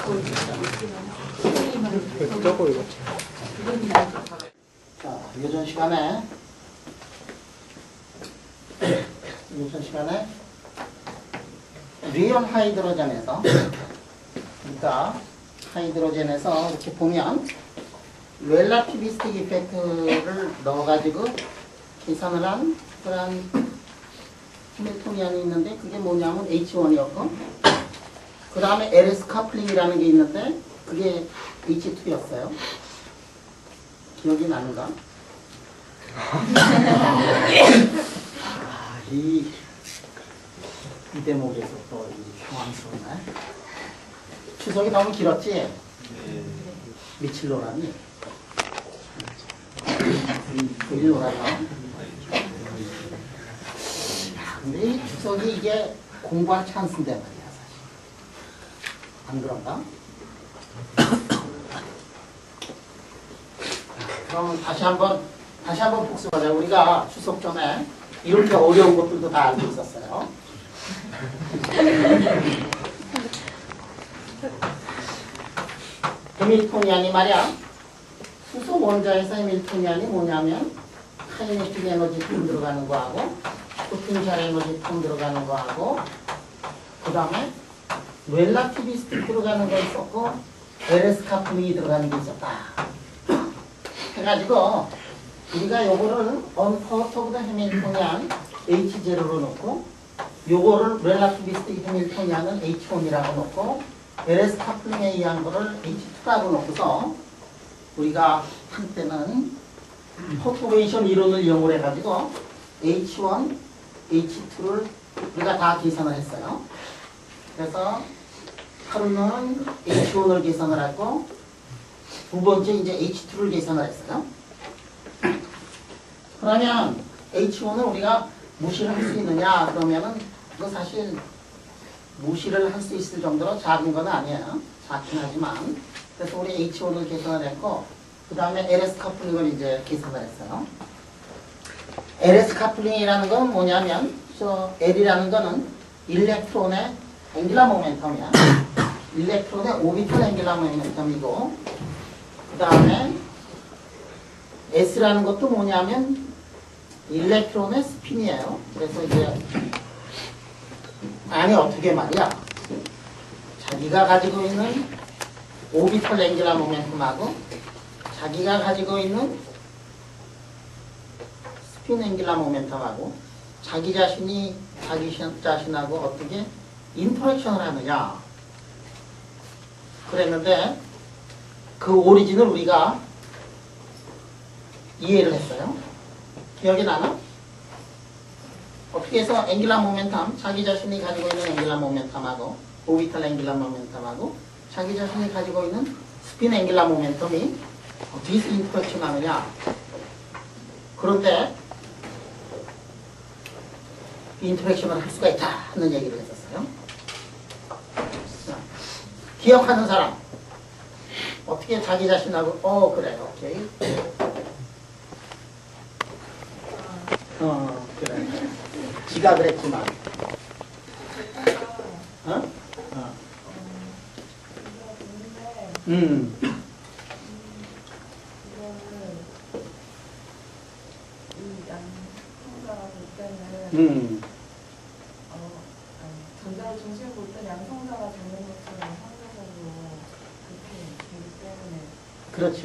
자, 요전 시간에 리얼 하이드로젠에서, 그러니까 하이드로젠에서 이렇게 보면 렐라티비스틱 이펙트를 넣어가지고 계산을 한 그런 해밀토니안이 있는데, 그게 뭐냐면 H1이었고, 그 다음에 LS 커플링이라는 게 있는데 그게 H2였어요. 기억이 나는가? 이 대목에서 또 당황스럽네. 추석이 너무 길었지? 미칠노라니. 일노라니요. 근데 이 추석이 이게 공부할 찬스인데 말이야, 사실. 안 그런가? 그럼 다시 한번 복습하자. 우리가 추석 전에 이렇게 어려운 것들도 다 알고 있었어요. 해밀토니안이 말이야, 수소 원자에서 해밀토니안이 뭐냐면 카이네틱 에너지 품 들어가는 거하고 포텐셜 에너지 품 들어가는 거하고, 그 다음에 렐라티비스틱 들어가는 거 있었고 LS 커플링이 들어가는 게 있었다 해가지고, 우리가 요거를 언퍼터보다 해밀토니안 H0로 놓고, 요거를 렐라티비스틱 해밀토니안은 H1이라고 놓고, LS 커플링에 의한 거를 H2라고 놓고서 우리가 한때는 퍼투레이션 이론을 이용을 해가지고 H1, H2를 우리가 다 계산을 했어요. 그래서 하루는 H1을 계산을 하고, 두 번째 이제 H2를 계산을 했어요. 그러면 H1을 우리가 무시를 할 수 있느냐? 그러면은 그거 사실 무시를 할 수 있을 정도로 작은 건 아니에요. 작긴 하지만. 그래서 우리 H1을 계산을 했고, 그 다음에 LS 커플링을 이제 계산을 했어요. LS 커플링이라는 건 뭐냐면, 저 L이라는 거는 일렉트론의 앵귤러 모멘텀이야. 일렉트론의 오비탈 앵귤러 모멘텀이고, 그 다음에 S라는 것도 뭐냐면 일렉트론의 스핀이에요. 그래서 이제 아니 어떻게 말이야, 자기가 가지고 있는 오비탈 앵귤러 모멘텀하고 자기가 가지고 있는 스핀 앵귤러 모멘텀하고 자기 자신하고 어떻게 인터랙션을 하느냐 그랬는데, 그 오리진을 우리가 이해를 했어요. 기억이 나나? 어떻게 해서 앵귤러 모멘텀, 자기 자신이 가지고 있는 앵귤러 모멘텀하고 오비탈 앵귤러 모멘텀하고 자기 자신이 가지고 있는 스핀 앵귤러 모멘텀이 어떻게 해서 인터랙션 하느냐. 그런데 인터랙션을 할 수가 있다 하는 얘기를 했었어요. 기억하는 사람, 어떻게 자기 자신하고 그래, 오케이. 그래. 지가 그랬지만. 전자의 중심을 볼 때 양성자가 되는 것처럼 상대적으로 그렇게 되기 때문에. 그렇죠.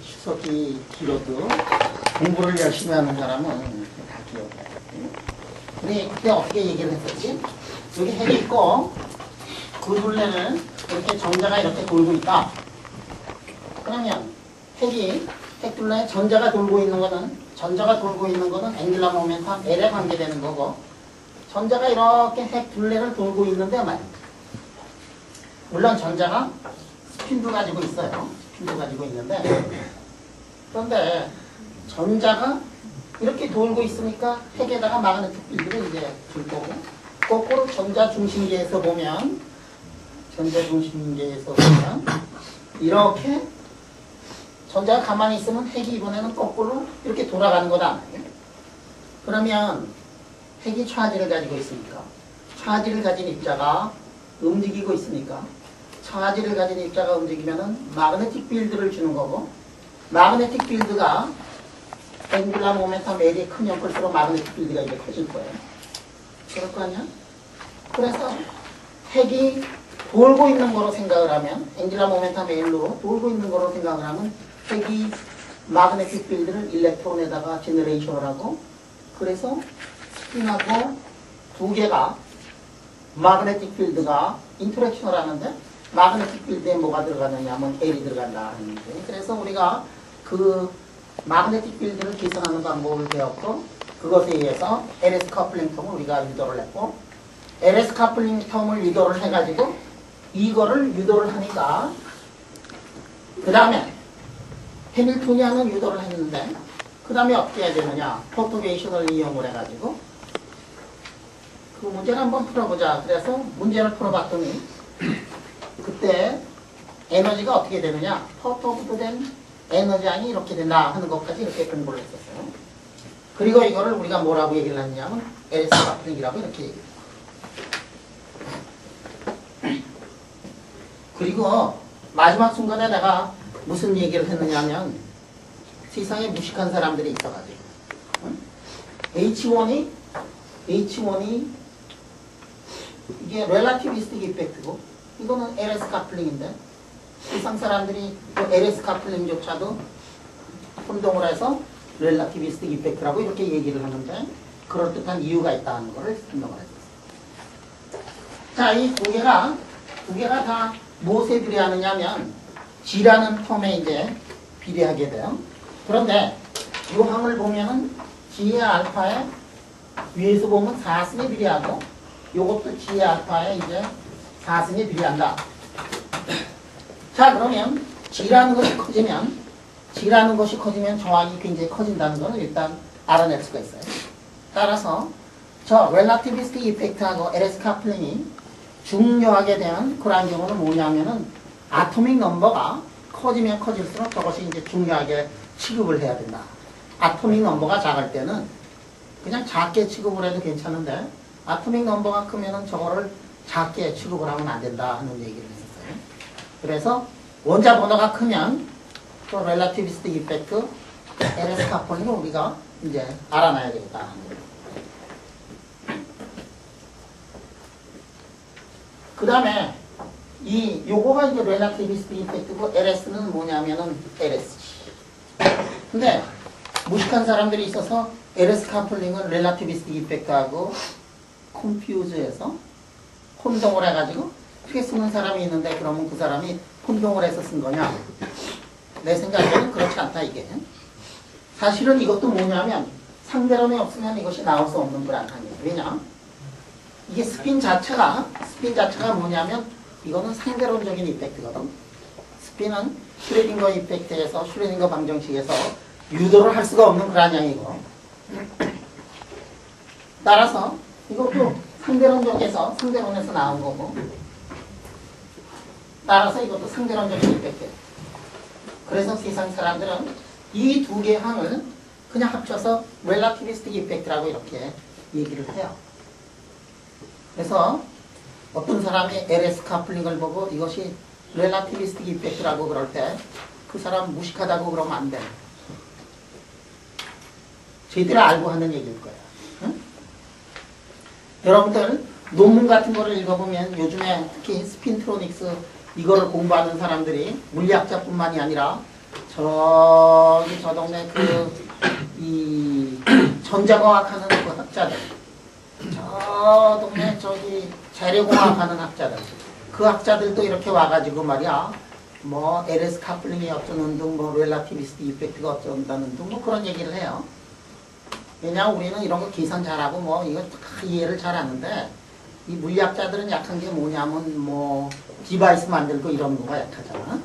추석이 길어도 공부를 열심히 하는 사람은 다 기억해. 우리 그때 어떻게 얘기를 했었지? 여기 핵이 있고 그 둘레는 이렇게 정자가 이렇게 돌고 있다. 그러면 핵 둘레에 전자가 돌고 있는 거는 앵귤러 모멘텀 L에 관계되는 거고, 전자가 이렇게 핵 둘레를 돌고 있는데 말이야. 물론 전자가 스핀도 가지고 있어요. 스핀도 가지고 있는데, 그런데 전자가 이렇게 돌고 있으니까 핵에다가 마그네틱 필드를 이제 줄 거고, 거꾸로 전자 중심계에서 보면 이렇게 전자가 가만히 있으면 핵이 이번에는 거꾸로 이렇게 돌아가는 거다. 그러면 핵이 차지를 가지고 있으니까 차지를 가진 입자가 움직이고 있으니까 차지를 가진 입자가 움직이면은 마그네틱 필드를 주는 거고, 마그네틱 필드가 앵귤러 모멘텀 L이 크면 클수록 마그네틱 필드가 이제 커질 거예요. 그럴 거 아니야? 그래서 핵이 돌고 있는 거로 생각을 하면, 앵귤러 모멘텀 L로 돌고 있는 거로 생각을 하면 핵이 마그네틱 필드를 일렉트론에다가 제너레이션을 하고, 그래서 스핀하고 두 개가 마그네틱 필드가 인터랙션을 하는데, 마그네틱 필드에 뭐가 들어가느냐 하면 L이 들어간다 하는 거예요. 그래서 우리가 그 마그네틱 필드를 계산하는 방법을 배웠고, 그것에 의해서 LS 커플링 텀을 우리가 유도를 했고, LS 커플링 텀을 유도를 해가지고 이거를 유도를 하니까, 그 다음에 해밀토니안은 유도를 했는데, 그 다음에 어떻게 해야 되느냐, 포토게이션을 이용을 해가지고 그 문제를 한번 풀어보자. 그래서 문제를 풀어봤더니 그때 에너지가 어떻게 되느냐, 포토부된 에너지양이 이렇게 된다 하는 것까지 이렇게 공부를 했었어요. 그리고 이거를 우리가 뭐라고 얘기를 했냐면 LS 커플링이라고 이렇게 얘기해요. 그리고 마지막 순간에 내가 무슨 얘기를 했느냐면, 세상에 무식한 사람들이 있어가지고 H1이 이게 렐라티비스틱 이펙트고, 이거는 LS 커플링인데, 세상 사람들이 그 LS 커플링조차도 혼동을 해서 렐라티비스틱 이펙트라고 이렇게 얘기를 하는데, 그럴듯한 이유가 있다는 것을 설명을 했었어요. 자, 이 두 개가 다 무엇에 비례하느냐면 G라는 텀에 이제 비례하게 돼요. 그런데 이 항을 보면은 G의 알파에 위에서 보면 4승에 비례하고, 요것도 G의 알파에 이제 4승에 비례한다. 자, 그러면 G라는 것이 커지면 저항이 굉장히 커진다는 것을 일단 알아낼 수가 있어요. 따라서 저 렐라티비스틱 이펙트하고 LS 커플링이 중요하게 되는 그런 경우는 뭐냐면은, 아토믹 넘버가 커지면 커질수록 저것이 이제 중요하게 취급을 해야 된다. 아토믹 넘버가 작을 때는 그냥 작게 취급을 해도 괜찮은데, 아토믹 넘버가 크면은 저거를 작게 취급을 하면 안 된다 하는 얘기를 했었어요. 그래서 원자 번호가 크면 또 렐라티비스틱 이펙트, LS 커플링을 우리가 이제 알아놔야 되겠다 하는 거예요. 그 다음에 요거가 이제 렐라티비스틱 이펙트고, LS는 뭐냐면은 LSG. 근데 무식한 사람들이 있어서 LS 커플링은 렐라티비스틱 이펙트하고 컴퓨즈해서 혼동을 해가지고 크게 쓰는 사람이 있는데, 그러면 그 사람이 혼동을 해서 쓴 거냐? 내 생각에는 그렇지 않다 이게. 사실은 이것도 뭐냐면 상대론이 없으면 이것이 나올 수 없는 불안함이에요. 왜냐? 이게 스핀 자체가 뭐냐면 이거는 상대론적인 이펙트거든. 스핀은 슈레딩거 이펙트에서, 슈레딩거 방정식에서 유도를 할 수가 없는 그런 양이고, 따라서 이것도 상대론에서 나온 거고, 따라서 이것도 상대론적인 이펙트. 그래서 세상 사람들은 이 두 개 항을 그냥 합쳐서 렐라티비스틱 이펙트라고 이렇게 얘기를 해요. 그래서 어떤 사람이 LS 커플링을 보고 이것이 렐라티비스틱 이펙트라고 그럴 때 그 사람 무식하다고 그러면 안 돼. 제대로 알고 하는 얘기일 거야. 응? 여러분들 논문 같은 거를 읽어보면 요즘에 특히 스핀트로닉스 이거를 공부하는 사람들이 물리학자뿐만이 아니라 저기 저 동네 이 전자공학 하는 그 학자들, 저 동네 저기 재료공학 하는 학자들, 그 학자들도 이렇게 와가지고 말이야, 뭐 LS 커플링이 어쩌는 등, 뭐 렐라티비스틱 이펙트가 어쩐다는 등, 뭐 그런 얘기를 해요. 왜냐하면 우리는 이런 거 계산 잘하고 뭐 이거 다 이해를 잘하는데, 이 물리학자들은 약한 게 뭐냐면 뭐 디바이스 만들고 이런 거가 약하잖아.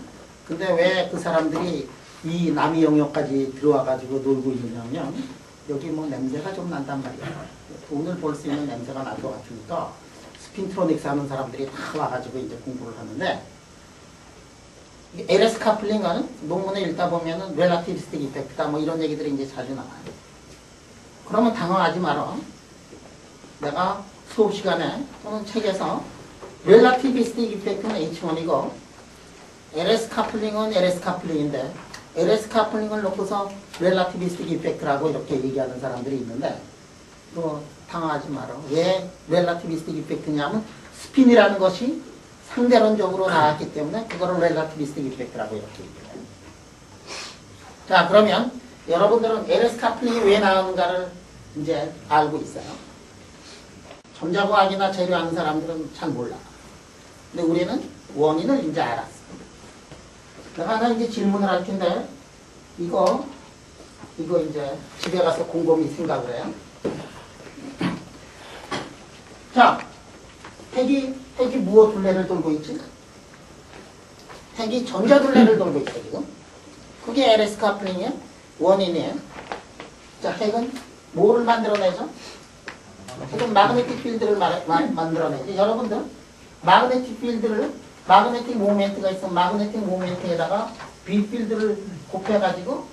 근데 왜 그 사람들이 이 남의 영역까지 들어와가지고 놀고 있느냐면, 여기 뭐 냄새가 좀 난단 말이야. 돈을 벌 수 있는 냄새가 날 것 같으니까 스핀트로닉스 하는 사람들이 다 와가지고 이제 공부를 하는데, LS 커플링은 논문에 읽다 보면은 렐라티비스틱 이펙트다 뭐 이런 얘기들이 이제 자주 나와요. 그러면 당황하지 마라. 내가 수업 시간에 또는 책에서 렐라티비스틱 이펙트는 H1이고 LS 카플링은 LS 카플링인데 LS 카플링을 놓고서 렐라티비스틱 이펙트라고 이렇게 얘기하는 사람들이 있는데 또 당황하지 마라. 왜 렐라티비스틱 이펙트냐면 스핀이라는 것이 상대론적으로 나왔기 때문에 그거를 렐라티비스틱 이펙트라고 이렇게 얘기해요. 자, 그러면 여러분들은 LS 카플링이 왜 나오는가를 이제 알고 있어요. 전자과학이나 재료하는 사람들은 잘 몰라. 근데 우리는 원인을 이제 알았어. 내가 하나 이제 질문을 할 텐데, 이거 이제 집에 가서 곰곰이 생각을 해요. 자, 핵이 무엇 둘레를 돌고 있지? 핵이 전자둘레를 돌고 있어, 지금. 그게 LS 카플링이에요. 원인이에요. 자, 핵은 뭐를 만들어내죠? 핵은 마그네틱 필드를 만들어내죠. 여러분들, 마그네틱 모멘트가 있으면 마그네틱 모멘트에다가 B 필드를 곱해가지고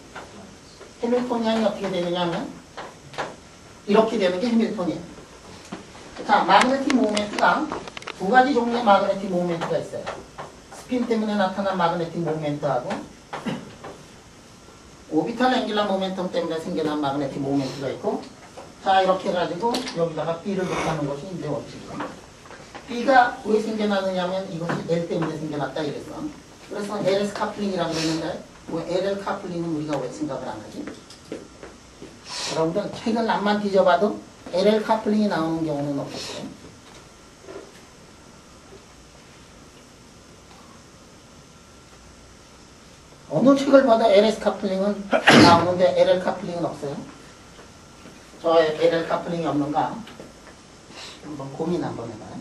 해밀토니안이 어떻게 되느냐 하면 이렇게 되는 게 해밀토니안. 자, 마그네틱 모멘트가 두 가지 종류의 마그네틱 모멘트가 있어요. 스핀 때문에 나타난 마그네틱 모멘트하고 오비탈 앵귤라 모멘텀 때문에 생겨난 마그네틱 모멘트가 있고, 자, 이렇게 해가지고 여기다가 B를 곱하는 것이 이제 원칙이에요. B가 왜 생겨나느냐면 이것이 L 때문에 생겨났다 이랬어. 그래서 LS 카플링이라고 그러는데 뭐 LL 카플링은 우리가 왜 생각을 안 하지? 여러분들 책을 앞만 뒤져봐도 LL 카플링이 나오는 경우는 없겠어요. 어느 책을 봐도 LS 카플링은 나오는데 LL 카플링은 없어요. 저 LL 카플링이 없는가? 한번 고민 한번 해봐요.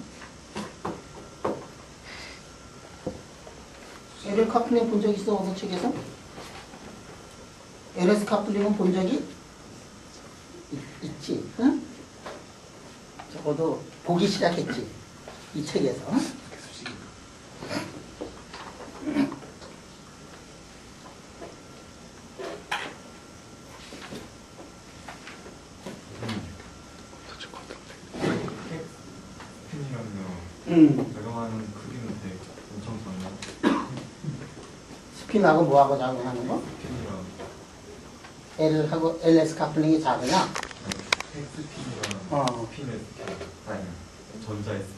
LL 카플링 본 적 있어? 어느 책에서? LS 카플링은 본 적이 있지? 응? 적어도 보기 시작했지? 이 책에서. 적용하는 크기는 되게 엄청 작나? 스핀하고 뭐하고 작용하는 거? 스핀이랑 L하고 LS 카플링이 작으냐? 스핀이랑 스핀의 스핀 아니 전자의 스핀.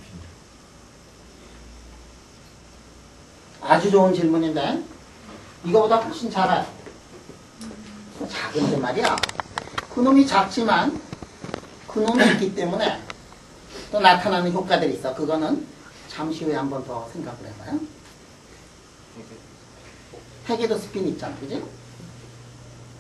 아주 좋은 질문인데 이거보다 훨씬 작아요. 작은데 말이야. 그놈이 작지만 그놈이 있기 때문에 또 나타나는 효과들이 있어. 그거는 잠시 후에 한 번 더 생각을 해봐요. 핵에도 스핀이 있잖아, 그지?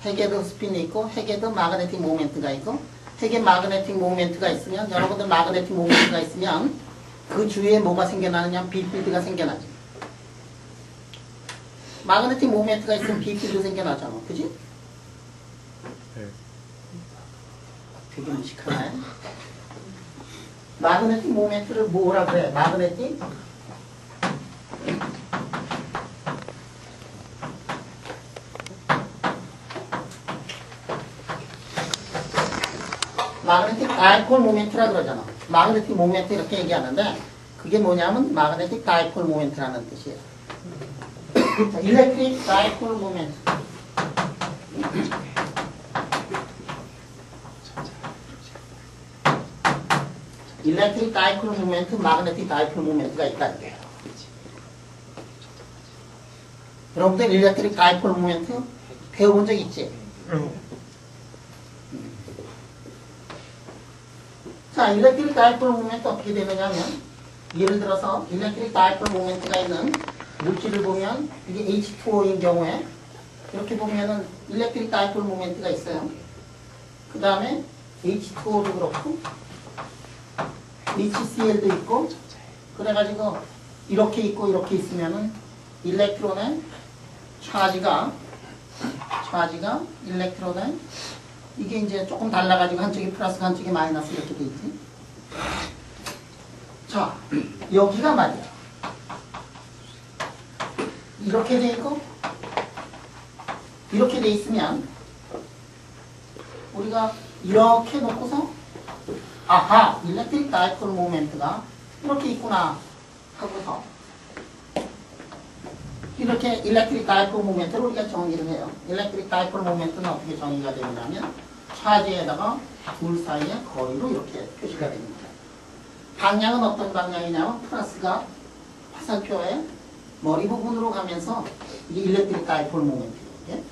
핵에도 스핀이 있고 핵에도 마그네틱 모멘트가 있고 핵에 마그네틱 모멘트가 있으면 여러분들 마그네틱 모멘트가 있으면 그 주위에 뭐가 생겨나느냐? B필드가 생겨나지. 마그네틱 모멘트가 있으면 B필드 생겨나잖아, 그지? 네. 되게 무식하네. 마그네틱 모멘트를 뭐라 그래? 마그네틱 다이폴 모멘트라 그러잖아. 마그네틱 모멘트 이렇게 얘기하는데 그게 뭐냐면 마그네틱 다이폴 모멘트라는 뜻이에요. 자, 일렉트릭 다이폴 모멘트. 일렉트릭 다이폴 모멘트, 마그네틱 다이폴 모멘트가 있다는 거예요. 여러분들 일렉트릭 다이폴 모멘트 배워본 적 있지? 자, 일렉트릭 다이폴 모멘트 어떻게 되느냐면 예를 들어서 일렉트릭 다이폴 모멘트가 있는 물질을 보면 이게 H2O인 경우에 이렇게 보면은 일렉트릭 다이폴 모멘트가 있어요. 그 다음에 H2O도 그렇고 HCl도 있고 그래가지고 이렇게 있고 이렇게 있으면은 일렉트론의 차지가 일렉트론의 이게 이제 조금 달라가지고 한쪽이 플러스 한쪽이 마이너스 이렇게 돼 있지. 자, 여기가 말이야. 이렇게 돼 있고 이렇게 돼 있으면 우리가 이렇게 놓고서 아하, 일렉트릭 다이폴 모멘트가 이렇게 있구나 하고서 이렇게 일렉트릭 다이폴 모멘트를 우리가 정의를 해요. 일렉트릭 다이폴 모멘트는 어떻게 정의가 되느냐면 차지에다가 둘 사이의 거리로 이렇게 표시가 됩니다. 방향은 어떤 방향이냐면 플러스가 화살표의 머리 부분으로 가면서 이게 일렉트릭 다이폴 모멘트예요. 이게.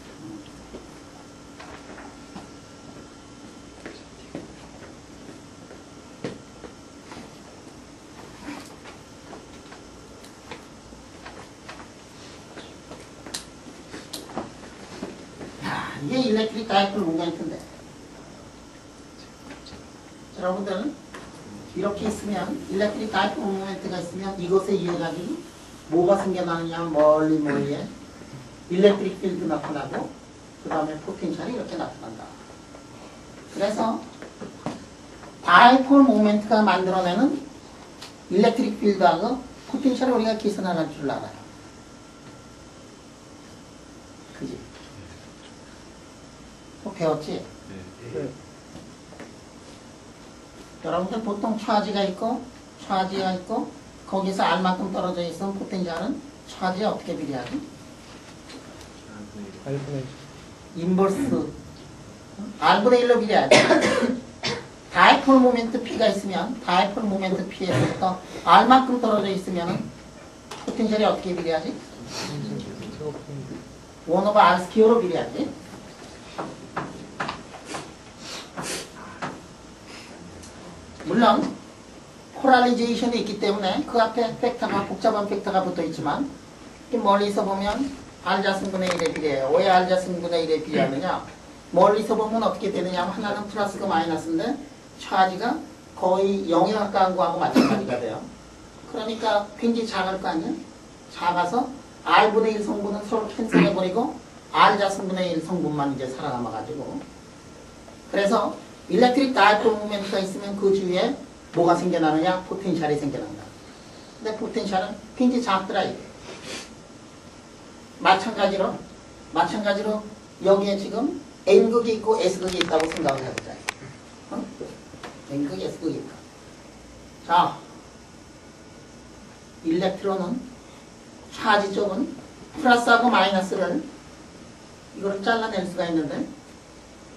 이게 일렉트릭 다이폴 모멘트인데 여러분들 이렇게 있으면 일렉트릭 다이폴 모멘트가 있으면 이것에 의해 가지고 뭐가 생겨나느냐 멀리에 일렉트릭 필드 나타나고 그 다음에 포텐셜이 이렇게 나타난다. 그래서 다이폴 모멘트가 만들어내는 일렉트릭 필드하고 포텐셜을 우리가 계산할 줄 알아요. 그지? 또 배웠지? 네. 여러분들 보통 차지가 있고 거기서 R만큼 떨어져 있으면 포텐셜은 차지에 어떻게 비례하지? 인버스 R분의 1로 비례하지. 다이폴 모멘트 P가 있으면 다이폴 모멘트 P에서부터 R만큼 떨어져 있으면 포텐셜이 어떻게 비례하지? 1/R 스퀘어로 비례하지. 물론 폴라리제이션이 있기 때문에 그 앞에 팩터가 복잡한 팩터가 붙어있지만 멀리서 보면 R자승분의 1에 비례해요. 왜 R자승분의 1에 비례하느냐? 멀리서 보면 어떻게 되느냐 하면 하나는 플러스가 마이너스인데 차지가 거의 0에 가까운 거하고 마찬가지가 돼요. 그러니까 굉장히 작을 거 아니야? 작아서 R분의 1 성분은 서로 캔슬해버리고 R자승분의 1 성분만 이제 살아남아가지고 그래서 일렉트릭 다이폴 모멘트가 있으면 그 주위에 뭐가 생겨나느냐? 포텐셜이 생겨난다. 근데 포텐셜은 굉장히 작더라 이게. 마찬가지로 여기에 지금 N극이 있고 S극이 있다고 생각을 해보자. 어? N극, S극이 있다. 자, 일렉트론은 차지 쪽은 플러스하고 마이너스를 이거를 잘라낼 수가 있는데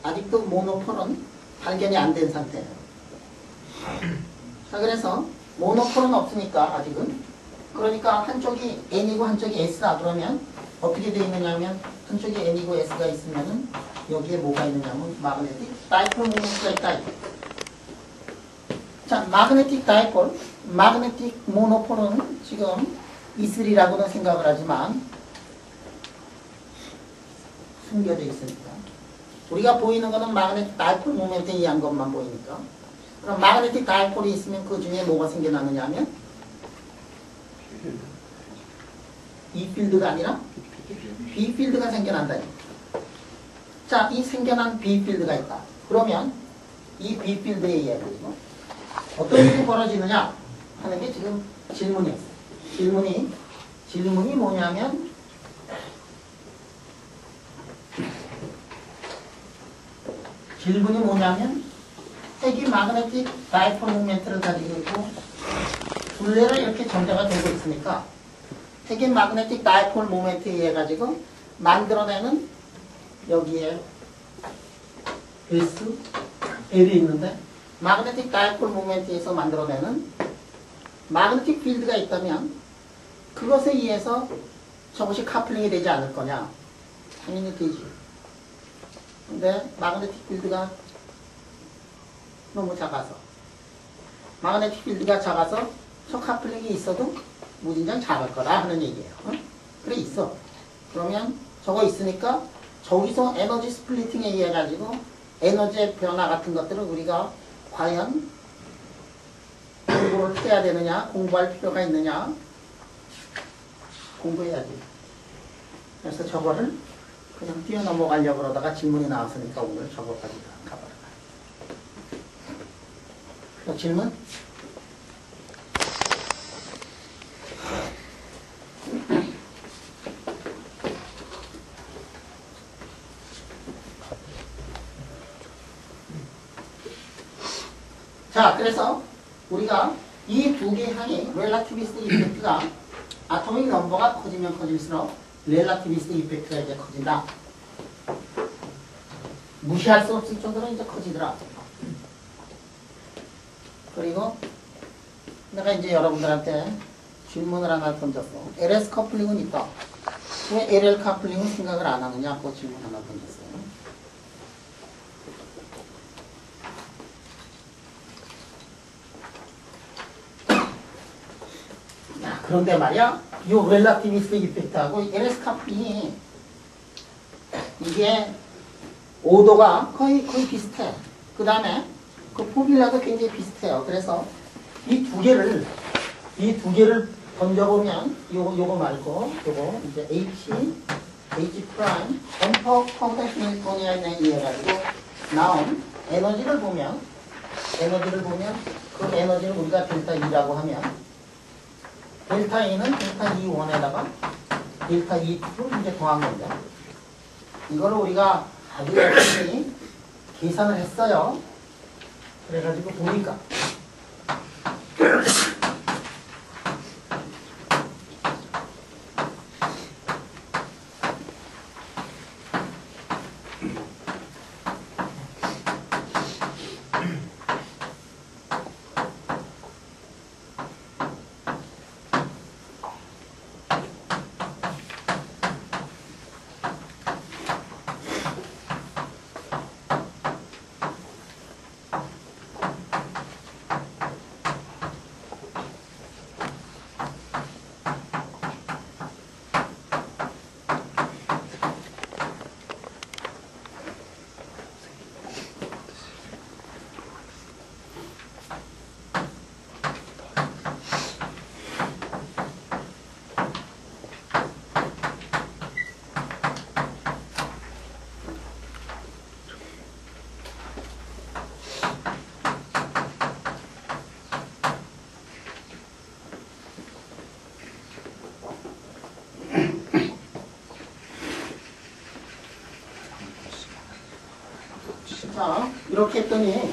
아직도 모노폴은 발견이 안 된 상태예요. 자, 그래서 모노폴은 없으니까 아직은 그러니까 한쪽이 N이고 한쪽이 S다 그러면 어떻게 되어 있느냐 하면 한쪽이 N이고 S가 있으면은 여기에 뭐가 있느냐면 마그네틱 다이폴 모멘트가 있다. 자, 마그네틱 다이폴, 마그네틱 모노폴은 지금 E3라고는 생각을 하지만 숨겨져 있으니까 우리가 보이는 거는 마그네틱 다이폴 모멘트에 의한 것만 보이니까 그럼 마그네틱 다이폴이 있으면 그 중에 뭐가 생겨나느냐 하면 E 필드가 아니라 B 필드가 생겨난다. 자, 이 생겨난 B 필드가 있다. 그러면 이 B 필드에 의해 가지고 어떤 일이 벌어지느냐 하는 게 지금 질문이었어요. 질문이 뭐냐면 핵이 마그네틱 다이폴 모멘트를 가지고 있고 둘레로 이렇게 전자가 되고 있으니까 핵의 마그네틱 다이폴 모멘트에 의해 가지고 만들어내는 여기에 S, L이 있는데 마그네틱 다이폴 모멘트에서 만들어내는 마그네틱 필드가 있다면 그것에 의해서 저것이 카플링이 되지 않을 거냐? 당연히 되지. 근데 마그네틱 필드가 너무 작아서 저 카플링이 있어도 무진장 작을 거다 하는 얘기예요. 어? 그래 있어. 그러면 저거 있으니까 저기서 에너지 스플리팅에 의해 가지고 에너지의 변화 같은 것들을 우리가 과연 공부를 해야 되느냐, 공부할 필요가 있느냐, 공부해야지. 그래서 저거를 그냥 뛰어넘어가려고 그러다가 질문이 나왔으니까 오늘 저거까지 다 가버려라. 또 질문? 자, 그래서 우리가 이 두 개 향이 렐라티비스틱 이펙트가 아토믹 넘버가 커지면 커질수록 렐라티비스틱 이펙트가 이제 커진다. 무시할 수 없을 정도로 이제 커지더라. 그리고 내가 이제 여러분들한테 질문을 하나 던졌어. LS 커플링은 있다. 왜 LL 커플링은 생각을 안 하느냐? 그 질문 하나 던졌어요. 야, 그런데 말이야, 이 렐라티비스틱 이펙트하고 LS 커플링이 이게 오도가 거의 비슷해. 그 다음에 그 포뮬라도 굉장히 비슷해요. 그래서 이 두 개를 던져보면 요거 말고 요거 이제 H 프라임 엠퍼 컴팩트 밀토니아에 의해 가지고 나온 에너지를 보면 그 에너지를 우리가 델타 E라고 하면 델타 E는 델타 E1에다가 델타 E2를 이제 더한 건데 이거를 우리가 아주 열심히 계산을 했어요. 그래가지고 보니까 자, 이렇게 했더니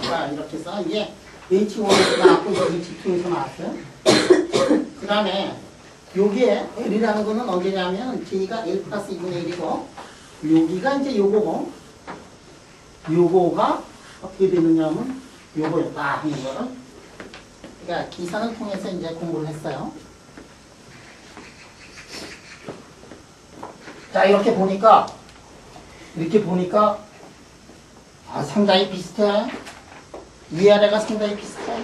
자, 이렇게 해서 이게 H1에서 나왔고 H2에서 나왔어요. 그 다음에 요게 L이라는 거는 언제냐면 J가 L 플러스 2분의 1이고 여기가 이제 요거고 요거가 어떻게 되느냐면 요거였다 하는 거를 그러니까 기산을 통해서 이제 공부를 했어요. 자, 이렇게 보니까 아, 상당히 비슷해. 위아래가 상당히 비슷해.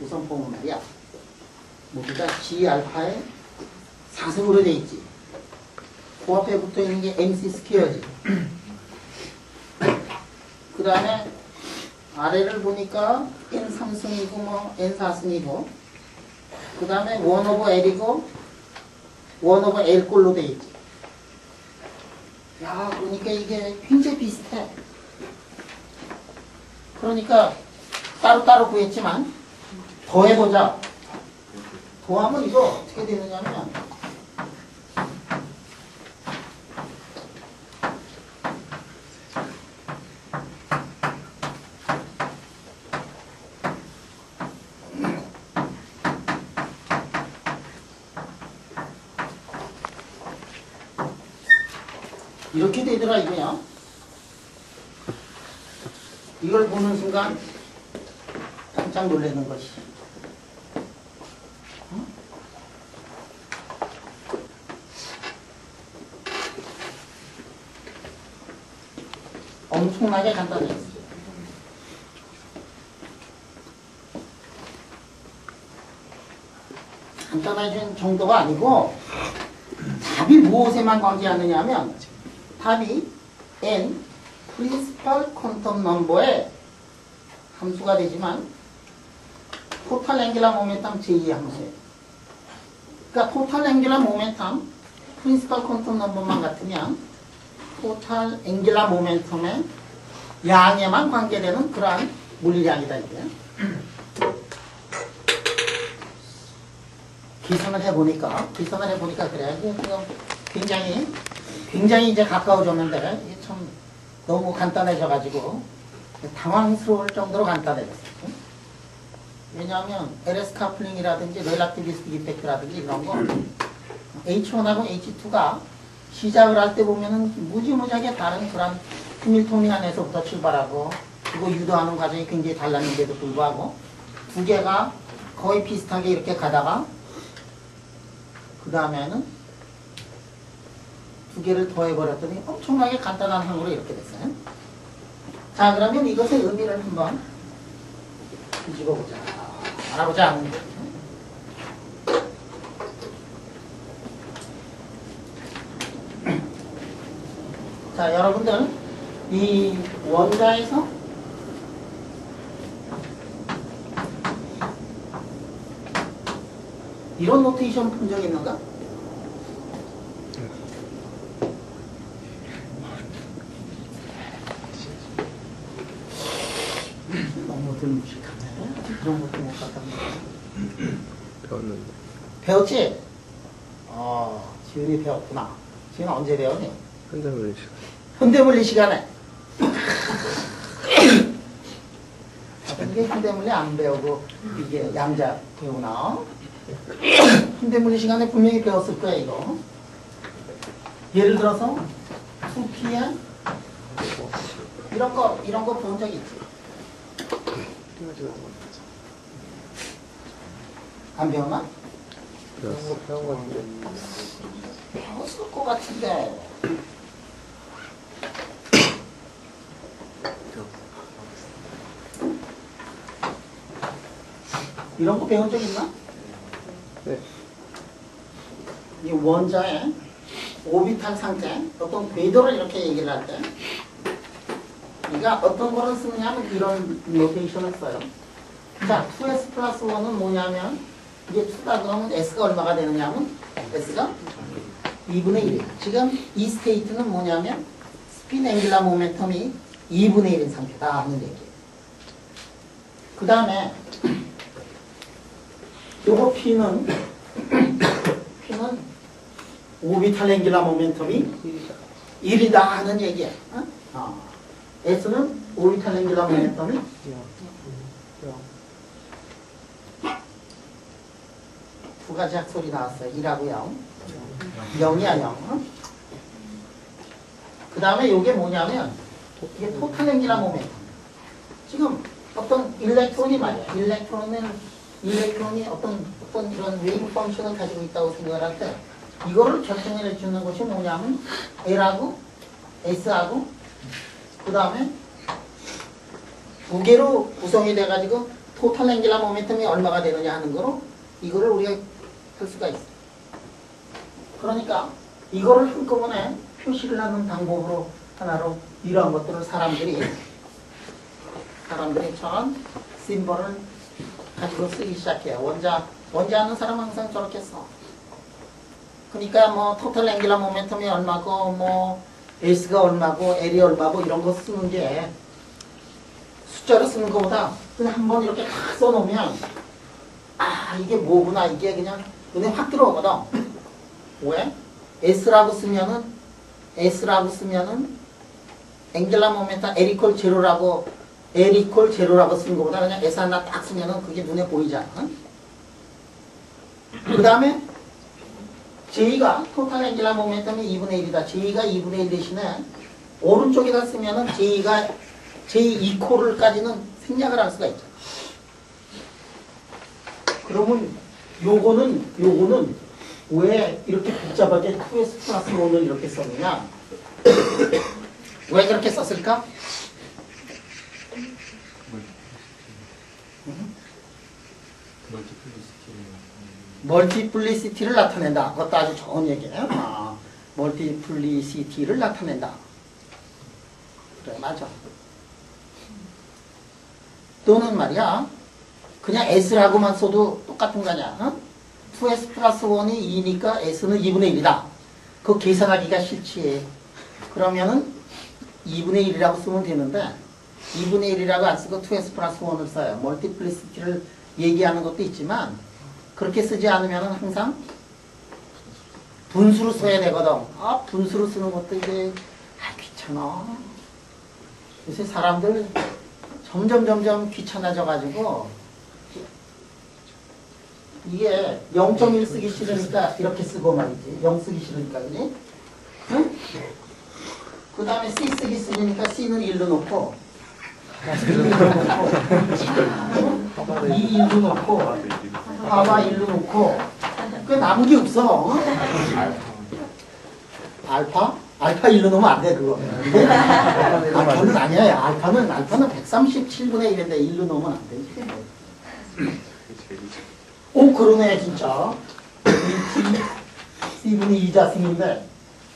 우선 보면 말이야. 모두가 G 알파에 4승으로 돼 있지. 그 앞에 붙어 있는 게 MC 스퀘어지. 그 다음에 아래를 보니까 N 3승이고 뭐 N 4승이고 그 다음에 1 오버 L이고 1 오버 L 꼴로 돼 있지. 야, 그러니까 이게 굉장히 비슷해. 그러니까 따로따로 구했지만 더해보자. 더하면 이거 어떻게 되느냐면 이렇게 되더라 이거야. 이걸 보는 순간 깜짝 놀라는 것이. 엄청나게 간단해. 간단해진 정도가 아니고 답이 무엇에만 관계하느냐 하면 답이 n 프린시펄 퀀텀 넘버의 함수가 되지만 토탈 앵귤러 모멘텀 j 함수예요. 그러니까 토탈 앵귤러 모멘텀 프린시펄 퀀텀 넘버만 같으면 토탈 앵귤러 모멘텀의 양에만 관계되는 그러한 물리량이다 이게. 계산을 해보니까 그래. 굉장히 굉장히 이제 가까워졌는데 이게 참 너무 간단해져가지고 당황스러울 정도로 간단해졌어요. 왜냐하면 LS 카플링이라든지 렐라티비스틱 이펙트라든지 이런 거 H1하고 H2가 시작을 할 때 보면은 무지무지하게 다른 그런 휴밀토니안에서부터 출발하고 그리고 유도하는 과정이 굉장히 달랐는데도 불구하고 두 개가 거의 비슷하게 이렇게 가다가 그 다음에는 두 개를 더해버렸더니 엄청나게 간단한 항으로 이렇게 됐어요. 자, 그러면 이것의 의미를 한번 뒤집어 보자. 알아보자. 자, 여러분들 이 원자에서 이런 노테이션 본 적 있는가? 너무 무식하네. 그런 것도 못 봤답니다. 배웠는데. 배웠지? 지은이 배웠구나. 지은 언제 배웠니? 현대물리 시간. 현대물리 시간에. 이게 현대물리 안 배우고 이게 양자 배우나? 현대물리 시간에 분명히 배웠을 거야 이거. 예를 들어서 2P에 이런 거 본 적 있지? 안 배웠나? 배운 거 같은데. 배웠을 것 같은데. 이런 거 배운 적 있나? 네. 이 원자의 오비탈 상태, 어떤 궤도를 이렇게 얘기를 할 때, 그러니까 어떤 거를 쓰느냐면 이런 노테이션을 써요. 자, 2s 플러스 1은 뭐냐면, 이게 2다 그러면 s가 얼마가 되느냐면, s가 2분의 1. 지금 이 스테이트는 뭐냐면, 스핀 앵귤라 모멘텀이 2분의 1인 상태다 하는 얘기예요. 그 다음에, 요거 P는 오비탈 앵귤라 모멘텀이 1이다 하는 얘기야. S는 오비탈 앵귤라 모멘텀이 두 가지 학소리 나왔어요. 1하고 0. 0이야 0. 그 다음에 요게 뭐냐면 이게 토탈 앵귤라 모멘텀. 지금 어떤 일렉트론이 말이야. 일렉트론이 어떤 이런 웨이브 펑션을 가지고 있다고 생각을 할 때 이거를 결정해 주는 것이 뭐냐면 L하고 S하고 그 다음에 두 개로 구성이 돼가지고 토탈 앵귤라 모멘텀이 얼마가 되느냐 하는 거로 이거를 우리가 할 수가 있어. 그러니까 이거를 한꺼번에 표시를 하는 방법으로 하나로 이러한 것들을 사람들이 저런 심볼을 가지고 쓰기 시작해요. 원자 하는 사람은 항상 저렇게 써. 그러니까 뭐 토탈 앵귤라 모멘텀이 얼마고 뭐 S가 얼마고 L이 얼마고 이런 거 쓰는 게 숫자로 쓰는 것보다 그냥 한번 이렇게 탁 써놓으면 이게 뭐구나 이게 그냥 눈에 확 들어오거든. 왜? S라고 쓰면은 앵귤라 모멘텀 L 이퀄 제로라고 쓰는 것보다 그냥 S 하나 딱 쓰면은 그게 눈에 보이잖아. 그 다음에 J가 토탈 앵귤라 모멘텀이 2분의 1이다. J가 2분의 1 대신에 오른쪽에다 쓰면은 J 이퀄을까지는 생략을 할 수가 있죠. 그러면 요거는 왜 이렇게 복잡하게 2s 플러스 1을 이렇게 썼느냐? 왜 그렇게 썼을까? 멀티플리시티를 나타낸다. 그것도 아주 좋은 얘기예요. 멀티플리시티를 나타낸다. 그래, 맞아. 또는 말이야, 그냥 S라고만 써도 똑같은 거냐. 2S 플러스 1이 2니까 S는 2분의 1이다. 그거 계산하기가 싫지. 그러면은 2분의 1이라고 쓰면 되는데 2분의 1이라고 안 쓰고 2S 플러스 1을 써요. 멀티플리시티를 얘기하는 것도 있지만 그렇게 쓰지 않으면 항상 분수로 써야 되거든. 아, 분수로 쓰는 것도 이제, 귀찮아. 요새 사람들 점점 귀찮아져가지고, 이게 0.1 쓰기 싫으니까 이렇게 쓰고 말이지. 0 쓰기 싫으니까, 그지? 응? 그 다음에 C 쓰기 싫으니까 C는 1로 놓고, 2 1로 놓고, 하바 1로 놓고, 그 남은 게 없어. 알파? 알파 1로 놓으면 안 돼, 그거. 알파는 아니야. 알파는 137분의 1인데 1로 놓으면 안 되지. 오, 그러네, 진짜. C분이 2자승인데,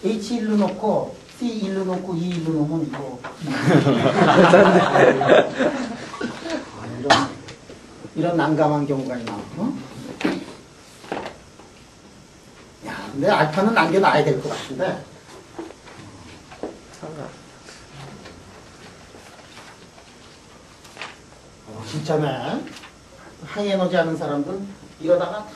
H 1로 놓고, C 1로 놓고, E 1로 놓으면 이거. 이런 난감한 경우가 있나. 어? 야, 근데 알파는 남겨놔야 될 것 같은데. 진짜네. 하이에너지 하는 사람들 이러다가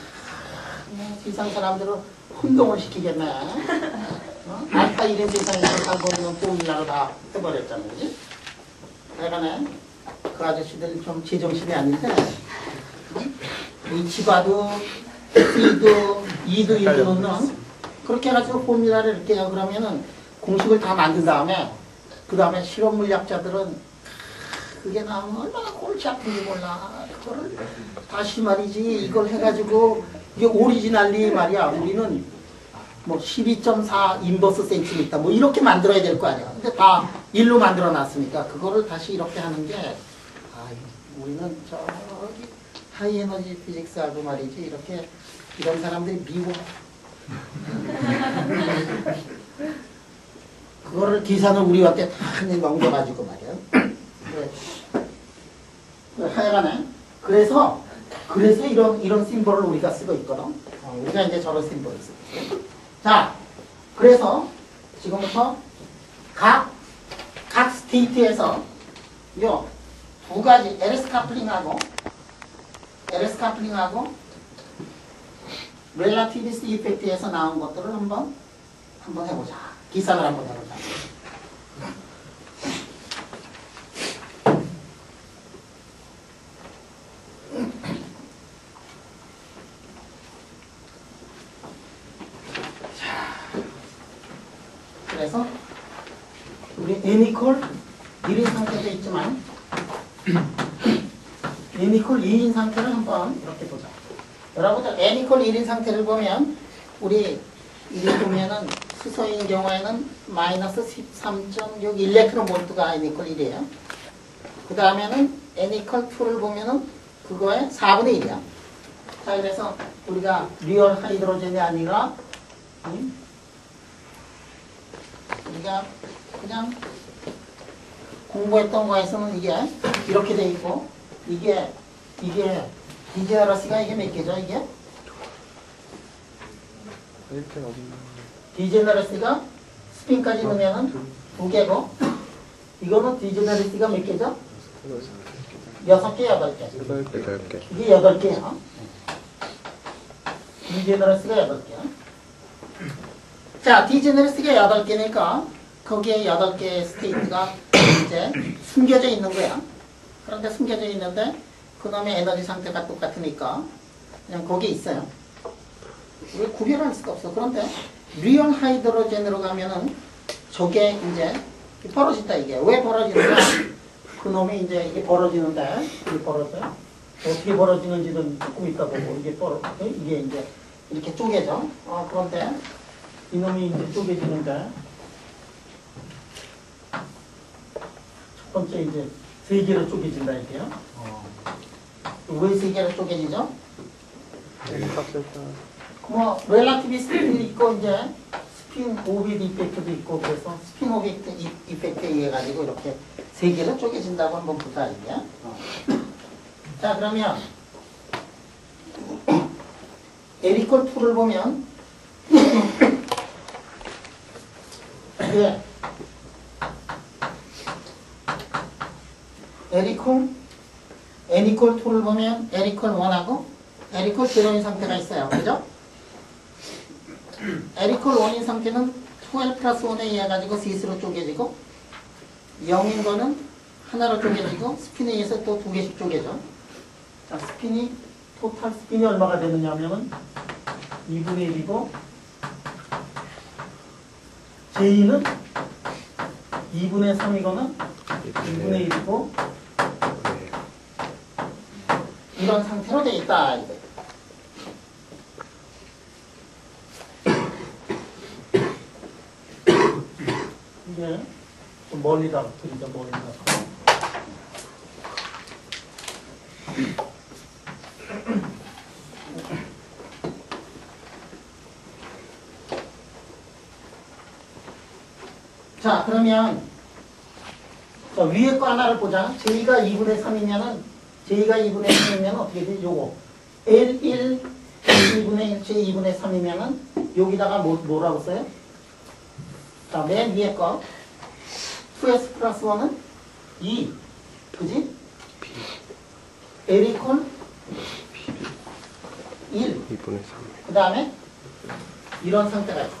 세상 사람들은 혼동을 시키겠네. 어? 알파 1인 세상에서 살고 있는 포뮬라로 다 해버렸잖아, 그지? 하여간에 그 아저씨들 좀 제정신이 아닌데 H바도 C도 E도 1도 넣는 그렇게 해가지고 포뮬라를 이렇게 해요. 그러면은 공식을 다 만든 다음에 그 다음에 실험 물리학자들은 그게 나오면 얼마나 골치 아픈지 몰라. 그거를 다시 말이지 이걸 해가지고 이게 오리지널리 말이야. 우리는 뭐 12.4 인버스 센티미터 뭐 이렇게 만들어야 될 거 아니야. 근데 다 1로 만들어 놨으니까 그거를 다시 이렇게 하는 게 우리는 저기 하이에너지 피직스하고 말이지 이렇게 이런 사람들이 미워. 그거를 계산을 우리한테 다 넘겨가지고 말이야. 하여간에 그래서 이런 심볼을 우리가 쓰고 있거든. 우리가 이제 저런 심볼을 쓰고 있어요. 자, 그래서 지금부터 각 스테이트에서 요 두 가지 LS 카플링하고 렐라티비스트 이펙트에서 나온 것들을 한번 해보자. 기산을 한번 해보자. 그래서 우리 N이퀄 1인 상태도 있지만 N이퀄 2인 상태를 한번 이렇게 보자. 여러분들 N이퀄 1인 상태를 보면 우리 이게 보면은 수소인 경우에는 마이너스 13.6 일렉트론볼트가 N이퀄 1이에요. 그 다음에는 N이퀄 2를 보면은 그거의 4분의 1이야. 자, 그래서 우리가 리얼 하이드로젠이 아니라 우리가 그냥 공부했던 거에서는 이게 이렇게 돼 있고 이게 디제너러스가 이게 몇 개죠? 이게 디제너러스가 스핀까지 넣으면은 2개고 이거는 디제너러스가 몇 개죠? 6개, 8개. 이게 8개야. 디제너러스가 8개야. 자, 디제너러스가 8개니까 거기에 8개의 스테이트가 이제 숨겨져 있는 거야. 그런데 숨겨져 있는데 그놈의 에너지 상태가 똑같으니까 그냥 거기에 있어요. 왜 구별할 수가 없어. 그런데 리얼 하이드로젠으로 가면은 저게 이제 벌어진다. 이게 왜 벌어지는가? 그놈이 이제 이게 벌어지는데 이게 벌어져요. 어떻게 벌어지는지는 조금 이따 보고 이게 이제 이렇게 쪼개져. 그런데 이놈이 이제 쪼개지는데 첫 번째 이제 3개로 쪼개진다 이게요. 왜 3개로 쪼개지죠? 뭐 렐라티비스트 있고 이제 스핀 오비드 이펙트도 있고 그래서 스핀 오비드 이펙트에 의해 가지고 이렇게 3개로 쪼개진다고 한번 보자 이게. 자, 그러면 L이퀄 2를 보면 예. N이퀄 2를 보면 L이퀄 1하고 L이퀄 0인 상태가 있어요. 그죠? L이퀄 1인 상태는 2L 플러스 1에 의해 가지고 셋으로 쪼개지고 0인 거는 하나로 쪼개지고 스핀에 의해서 또 두 개씩 쪼개져. 자, 스핀이 토탈 스핀이 얼마가 되느냐 하면은 2분의 1이고 J는 2분의 3이거는 2분의 1이고 이런 상태로 돼 있다. 이거. 이게 좀 멀리다 그리자 멀리다. 자, 그러면 자, 위에 거 하나를 보자. J가 2분의 3이면은 J가 2분의 3이면 어떻게 돼? 요거 L1 2분의 1 J 2분의 3이면은 여기다가 뭐라고 써요? 자, 맨 위에 거 2S 플러스 1은 2 그지? L 이퀄 1 2분의 3. 그 다음에 이런 상태가 있어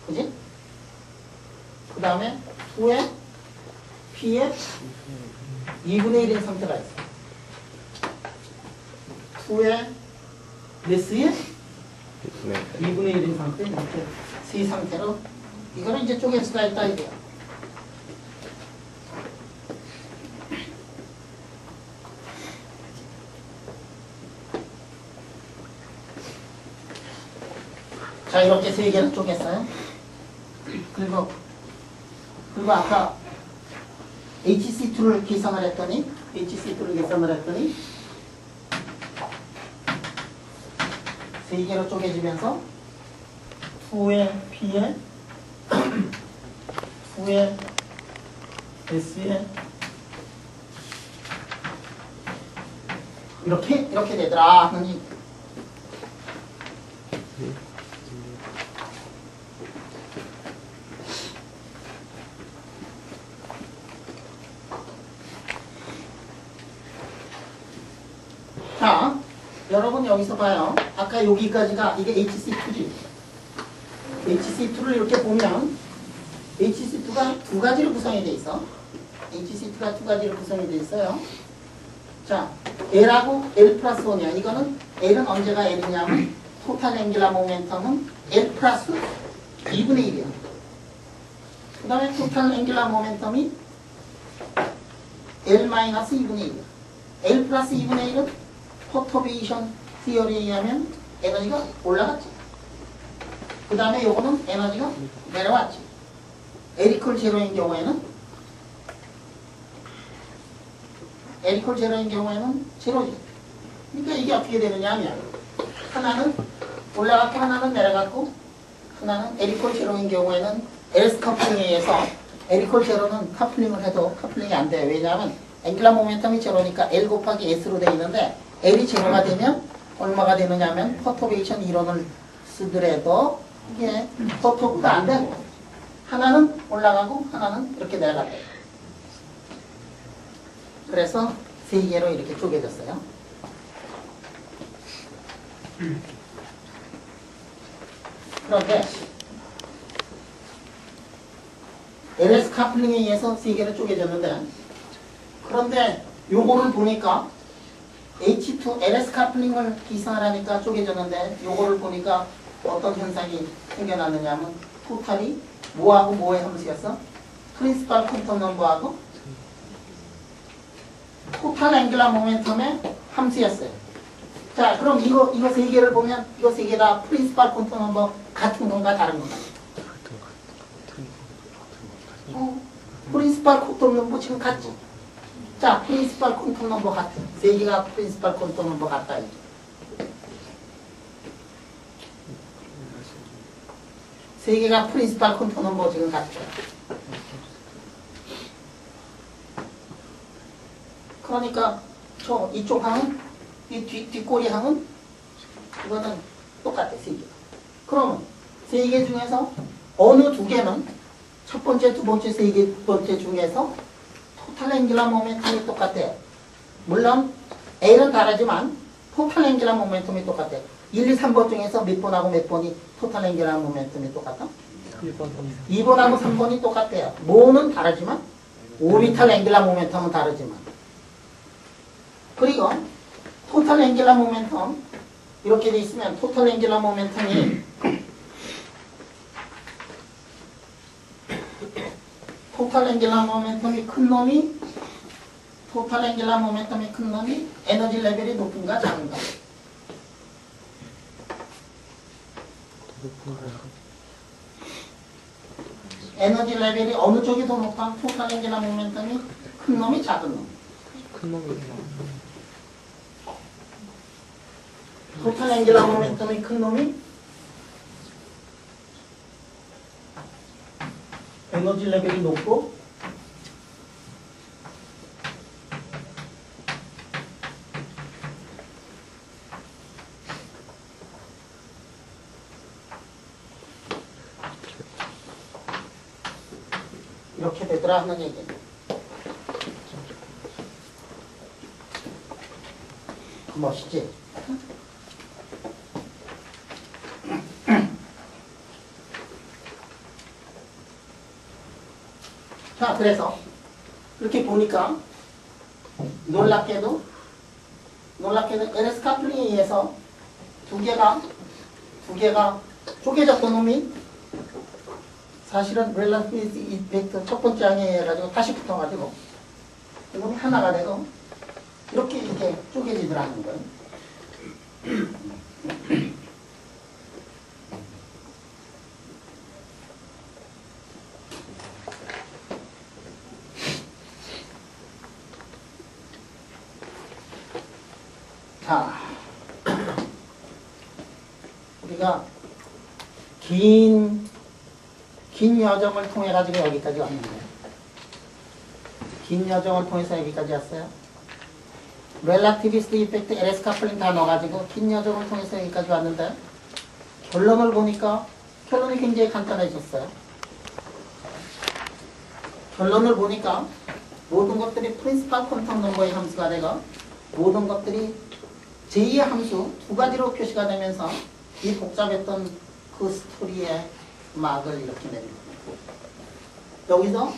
그지? 그 다음에 2에 P에 2분의 1인 상태가 있어 2에 S에 2분의 1인 상태 이렇게 세 상태로 이거는 이제 쪼갤 수가 있다 이거야. 자, 이렇게 세 개를 쪼갰어요. 그리고 아까 HC2를 계산을 했더니 세 개로 쪼개지면서 2의 P에 2의 S에 이렇게 되더라 하니 자, 여러분 여기서 봐요. 아까 여기까지가 이게 HC2지. HC2를 이렇게 보면 HC2가 두 가지로 구성이 돼 있어. HC2가 두 가지로 구성이 돼 있어요. 자, L하고 L 플러스 1이야. 이거는 L은 언제가 L이냐면 토탈 앵귤러 모멘텀은 L 플러스 2분의 1이야. 그 다음에 토탈 앵귤러 모멘텀이 L 마이너스 2분의 1이야. L 플러스 2분의 1은 퍼터베이션 티어리에 의하면 에너지가 올라갔지. 그 다음에 요거는 에너지가 내려왔지. L 이퀄 제로인 경우에는 제로지. 그러니까 이게 어떻게 되느냐 하면 하나는 올라갔고 하나는 내려갔고 하나는 L 이퀄 제로인 경우에는 L 커플링에 의해서 L 이퀄 제로는 커플링을 해도 커플링이 안 돼. 왜냐하면 앵귤러 모멘텀이 제로니까 L 곱하기 S로 되어 있는데 L이 제로가 되면 얼마가 되느냐 하면 퍼터베이션 이론을 쓰더라도 이게 퍼터가 안 되고 하나는 올라가고 하나는 이렇게 내려갔다. 그래서 세 개로 이렇게 쪼개졌어요. 그런데 LS 카플링에 의해서 세 개로 쪼개졌는데 그런데 요거를 보니까 H2 LS 카플링을 기상을 하니까 쪼개졌는데 요거를 보니까 어떤 현상이 생겨났느냐 하면 토탈이 뭐하고 뭐의 함수였어? 프린시팔 퀀텀 넘버하고 토탈 앵귤러 모멘텀의 함수였어요. 자, 그럼 이거 세 개를 보면 이거 세 개 다 프린시팔 퀀텀 넘버 같은 건가 다른 건가? 프린시팔 퀀텀 넘버 지금 같지? 자, 프린시팔 퀀텀 넘버 같아. 세 개가 프린시팔 퀀텀 넘버 같다. 이제. 세 개가 프린시팔 퀀텀 넘버 지금 같죠. 그러니까 이쪽 항은 이 뒷꼬리 항은 이거는 똑같아. 세 개. 그러면 세 개 중에서 어느 두 개는 첫 번째, 두 번째, 세 번째 중에서 토탈 앵귤러 모멘텀이 똑같아. 물론 L은 다르지만 토탈 앵귤러 모멘텀이 똑같아. 1, 2, 3번 중에서 몇 번하고 몇 번이 토탈 앵귤러 모멘텀이 똑같아? 1번 2번하고 3번이 똑같대요. 뭐는 다르지만 오비탈 앵귤러 모멘텀은 다르지만 그리고 토탈 앵귤러 모멘텀 이렇게 돼 있으면 토탈 앵귤러 모멘텀이 토탈 앵귤러 모멘텀이 큰 놈이 토탈 앵귤러 모멘텀이 큰 놈이 에너지 레벨이 높은가 작은가? 에너지 레벨이 어느 쪽이 더 높아? 토탈 앵귤러 모멘텀이 큰 놈이 작은 놈? 큰 놈이 토탈 앵귤러 모멘텀이 큰 놈이 에너지 레벨이 높고 이렇게 되더라 하는 얘기예요. 멋있지? 자, 그래서 이렇게 보니까 놀랍게도 LS 카플링에 의해서 두 개가 쪼개졌던 놈이 사실은 렐라티비티 이펙트 첫 번째 항에 의해 가지고 다시 붙어가지고 이놈이 하나가 되고 이렇게 쪼개지더라는 거예요. 자, 우리가 긴 여정을 통해 가지고 여기까지 왔는데, 긴 여정을 통해서 여기까지 왔어요. 렐라티비스트 이펙트, LS 카플링 다 넣어가지고 긴 여정을 통해서 여기까지 왔는데, 결론을 보니까 결론이 굉장히 간단해졌어요. 결론을 보니까 모든 것들이 프린시팔 퀀텀 넘버의 함수가 되고 모든 것들이 제2의 함수 두 가지로 표시가 되면서 이 복잡했던 그 스토리의 막을 이렇게 내립니다. 여기서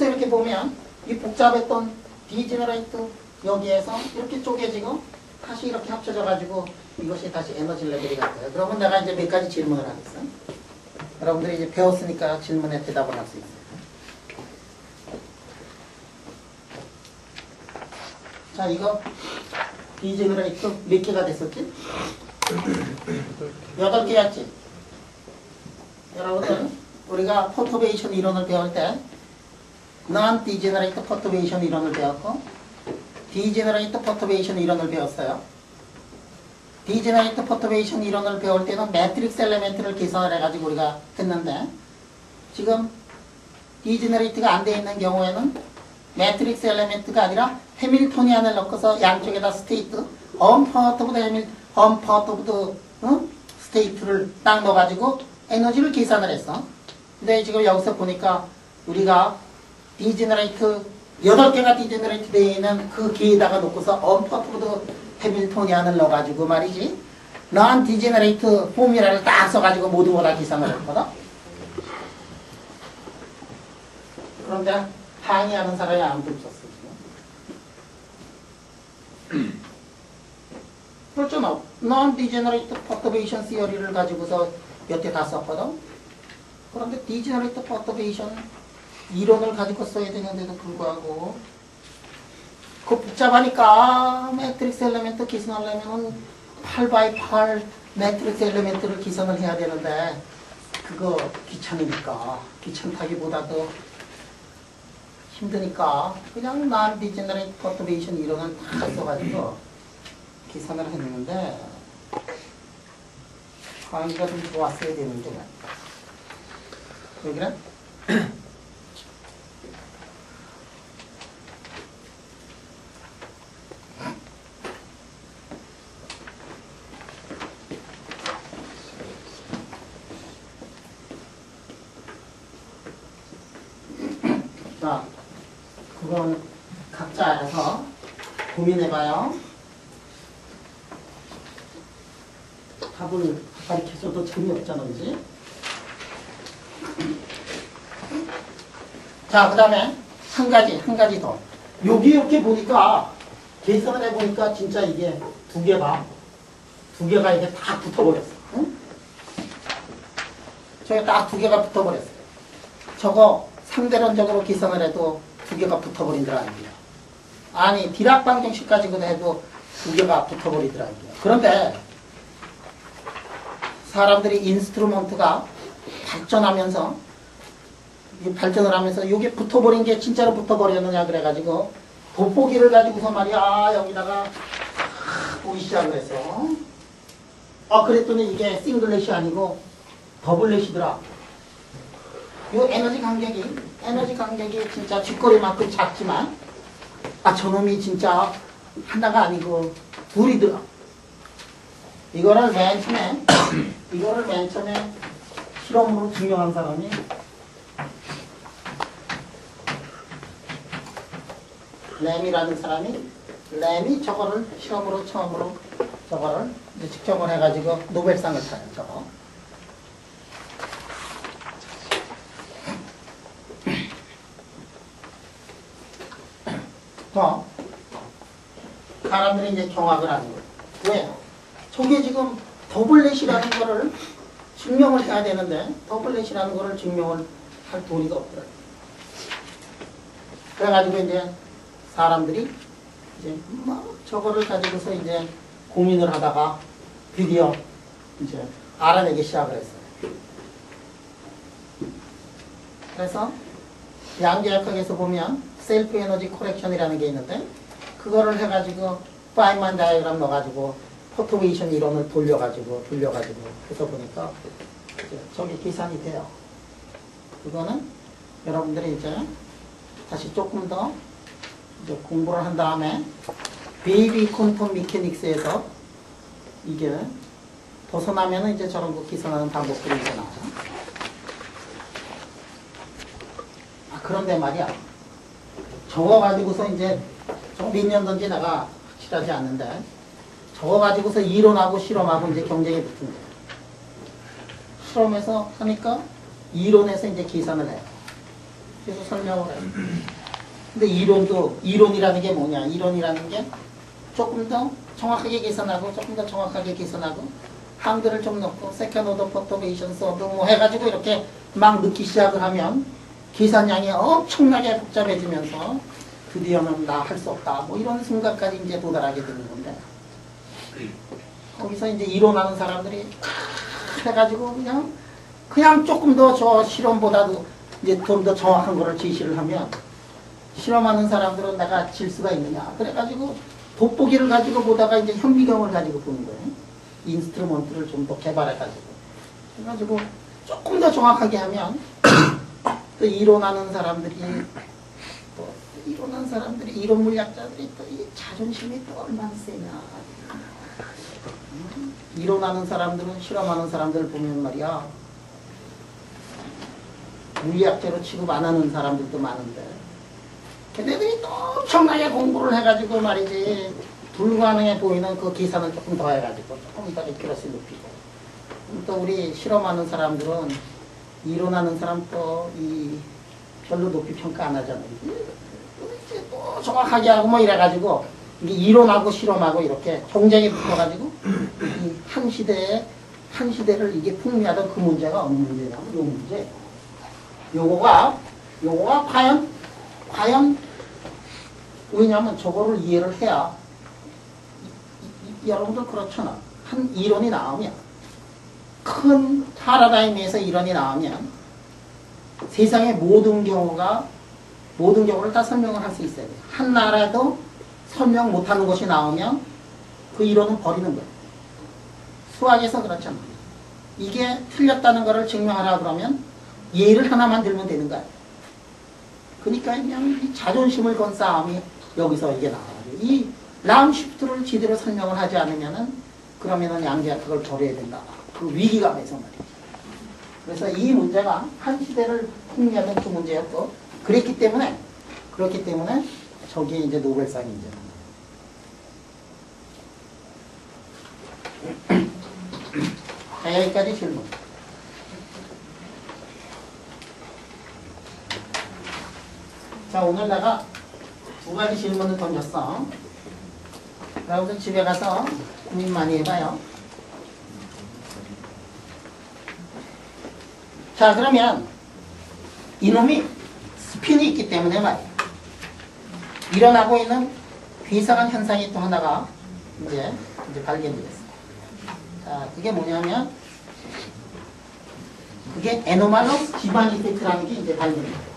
이렇게 보면 이 복잡했던 디제너레이트 여기에서 이렇게 쪼개지고 다시 이렇게 합쳐져 가지고 이것이 다시 에너지 레벨이 같아요. 그러면 내가 이제 몇 가지 질문을 하겠어요. 여러분들이 이제 배웠으니까 질문에 대답을 할 수 있어요. 자, 이거 디제너레이트 몇 개가 됐었지? 8개였지? 여러분들 우리가 퍼터베이션 이론을 배울 때 non degenerate perturbation 이론을 배웠고 degenerate perturbation 이론을 배웠어요. degenerate perturbation 이론을 배울 때는 매트릭스 엘리멘트를 계산을 해가지고 우리가 했는데 지금 degenerate가 안 돼 있는 경우에는 매트릭스 엘리멘트가 아니라 해밀토니안을 넣고서 양쪽에다 스테이트 언퍼터브드 스테이트를 딱 넣어가지고 에너지를 계산을 했어. 근데 지금 여기서 보니까 우리가 디제너레이트 8개가 디제너레이트 되어 있는 그 기에다가 놓고서 언퍼터브드 해밀토니안을 넣어가지고 말이지 non 디제너레이트 포뮬라를 딱 써가지고 모든 거 다 계산을 했거든. 그런데 항의하는 사람이 아무도 없었어. 지금. 그렇잖아. non-degenerate perturbation theory를 가지고서 여태 다 썼거든. 그런데 degenerate perturbation 이론을 가지고 써야 되는데도 불구하고 그 복잡하니까 매트릭스 엘리멘트 계산하려면 8x8 매트릭스 엘리멘트를 계산을 해야 되는데 그거 귀찮으니까 귀찮다기보다도 힘드니까 그냥 non-degenerate perturbation 이론을 다 써가지고 계산을 했는데 강의가 좀 좋았어야 되는데 왜 그래? 자, 그건 각자 알아서 고민해봐요. 답을 가르쳐줘도 재미없잖아, 그지? 자, 그 다음에 한 가지 더. 여기 이렇게 보니까, 계산을 해보니까 진짜 이게 두 개가 이게 다 붙어버렸어. 응? 저게 딱 두 개가 붙어버렸어요. 저거 상대론적으로 계산을 해도 두 개가 붙어버린다라는 거야. 아니, 디락 방정식 가지고 해도 두 개가 붙어버리더라는 거야. 그런데 사람들이 인스트루먼트가 발전을 하면서 이게 붙어버린 게 진짜로 붙어버렸느냐 그래가지고 돋보기를 가지고서 말이야 여기다가 보기 시작을 했어. 그랬더니 이게 싱글렛이 아니고 더블렛이더라. 이 에너지 간격이 진짜 쥐꼬리만큼 작지만 저놈이 진짜 하나가 아니고 둘이더라. 이거를 맨 처음에 실험으로 증명한 사람이 램이라는 램이 저거를 실험으로 처음으로 저거를 이제 측정을 해가지고 노벨상을 타요. 저거. 사람들이 이제 경악을 하는 거예요. 왜? 저게 지금 더블렛이라는 거를 증명을 해야 되는데 더블렛이라는 거를 증명을 할 도리가 없더라고요. 그래가지고 이제 사람들이 이제 저거를 가지고서 이제 고민을 하다가 드디어 이제 알아내기 시작을 했어요. 그래서 양계역학에서 보면 셀프 에너지 코렉션이라는 게 있는데 그거를 해가지고 파인만 다이어그램 넣어가지고 포토메이션 이론을 돌려가지고 해서 보니까 이제 저게 계산이 돼요. 그거는 여러분들이 이제 다시 조금 더 이제 공부를 한 다음에 베이비 퀀텀 미케닉스에서 이게 벗어나면은 이제 저런 거 계산하는 방법들이 이제 나와요. 그런데 말이야. 저거 가지고서 이제 몇 년 전지 내가 확실하지 않는데 저거 가지고서 이론하고 실험하고 이제 경쟁이 붙은 거예요. 실험에서 하니까 이론에서 이제 계산을 해요. 그래서 설명을 해요. 근데 이론이라는 게 뭐냐? 이론이라는 게 조금 더 정확하게 계산하고 한글을 좀 넣고 세컨 오더 포토메이션 서브 뭐 해가지고 이렇게 막 넣기 시작을 하면 계산량이 엄청나게 복잡해지면서 드디어는 나 할 수 없다 뭐 이런 생각까지 이제 도달하게 되는 건데 거기서 이제 이론하는 사람들이 해가지고 그냥 조금 더 저 실험보다도 이제 좀 더 정확한 거를 제시를 하면 실험하는 사람들은 내가 질 수가 있느냐 그래가지고 돋보기를 가지고 보다가 이제 현미경을 가지고 보는 거예요. 인스트루먼트를 좀 더 개발해가지고 그래가지고 조금 더 정확하게 하면 또 이론하는 사람들이 이론 물리학자들이 또 이 자존심이 또 얼마나 세냐. 이론하는 사람들은 실험하는 사람들 보면 말이야 물리학자로 취급 안 하는 사람들도 많은데 걔네들이 또 엄청나게 공부를 해가지고 말이지 불가능해 보이는 그 계산을 조금 더 해가지고 조금 더 액큐러시 높이고 또 우리 실험하는 사람들은 이론하는 사람 또 별로 높이 평가 안 하잖아요. 이제 또 정확하게 하고 뭐 이래가지고 이게 이론하고 실험하고 이렇게 경쟁이 붙어가지고 이 한 시대를 이게 풍미하던 그 문제가 어느 문제냐면 요 문제. 요거가 과연 왜냐면 저거를 이해를 해야 여러분들 그렇잖아. 한 이론이 나오면 큰 파라다임에서 이론이 나오면 세상의 모든 경우를 다 설명을 할 수 있어야 돼요. 한 나라도 설명 못하는 것이 나오면 그 이론은 버리는 거예요. 수학에서 그렇잖아. 이게 틀렸다는 것을 증명하라 그러면 예를 하나만 들면 되는 거야. 그러니까 그냥 이 자존심을 건 싸움이 여기서 이게 나와요. 이 라운시프트를 제대로 설명을 하지 않으면은 그러면은 양계가 그걸 버려야 된다. 그 위기감에서 말이에요. 그래서 이 문제가 한 시대를 풍미하던 그 문제였고 그렇기 때문에 저기에 이제 노벨상이 이제 자, 여기까지 질문. 자, 오늘 내가 2가지 질문을 던졌어. 여러분들 집에 가서 고민 많이 해봐요. 자, 그러면 이놈이 스핀이 있기 때문에 말이야. 일어나고 있는 이상한 현상이 또 하나가 이제 발견이 됐어요. 자, 그게 뭐냐면 그게 에노말로스 기반 이펙트라는 게 이제 발견이 돼요.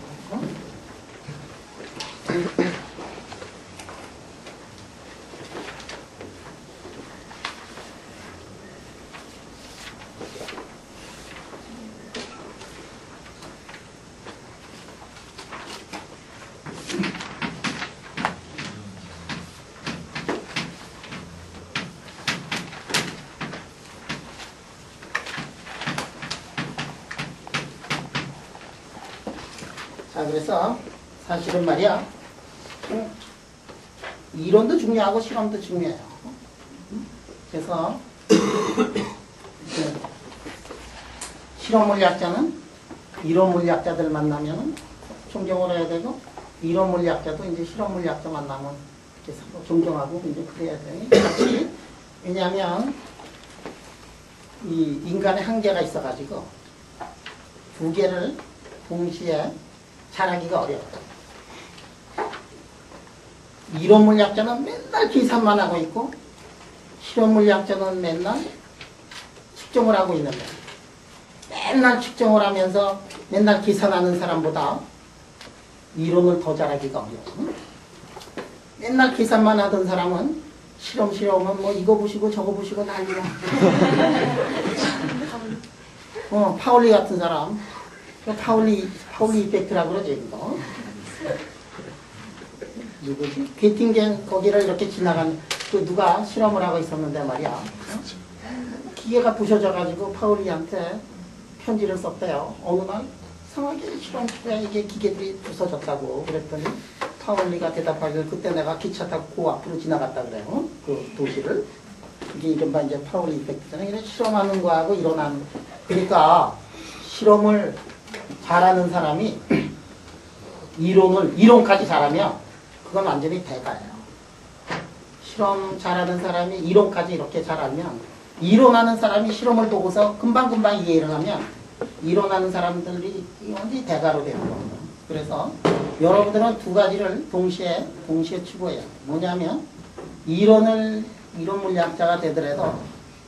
자, 그래서 사실은 말이야, 이론도 중요하고 실험도 중요해요. 그래서 실험 물리학자는 이론 물리학자들 만나면은 존경을 해야 되고, 이론 물리학자도 이제 실험 물리학자 만나면 이렇게 서로 존경하고 이제 그래야 돼. 같이. 왜냐하면 이 인간의 한계가 있어가지고 두 개를 동시에 잘하기가 어려워요. 이론 물리학자는 맨날 계산만 하고 있고 실험 물리학자는 맨날 측정을 하고 있는데, 맨날 측정을 하면서 맨날 계산하는 사람보다 이론을 더 잘하기가 어려워. 맨날 계산만 하던 사람은 실험은 뭐 이거 보시고 저거 보시고 난리나. 파울리 같은 사람, 파울리 이펙트라고 그러지, 이거. 누구지? 게팅겐 거기를 이렇게 지나간 그 누가 실험을 하고 있었는데 말이야. 기계가 부셔져가지고 파울리한테 편지를 썼대요. 어느 날 이상하게 실험 중에 이게 기계들이 부서졌다고 그랬더니 파울리가 대답하기를 그때 내가 기차 타고 그 앞으로 지나갔다 그래요. 그 도시를. 이게 이른바 이제 파울리 이펙트잖아요. 이래 실험하는 거하고 일어나는. 그러니까 실험을 잘하는 사람이 이론까지 잘하면 그건 완전히 대가예요. 실험 잘하는 사람이 이론까지 이렇게 잘하면, 이론하는 사람이 실험을 보고서 금방금방 이해를 하면 이론하는 사람들이 완전히 대가로 되는 거예요. 그래서 여러분들은 두 가지를 동시에 추구해요. 뭐냐면 이론 물리학자가 되더라도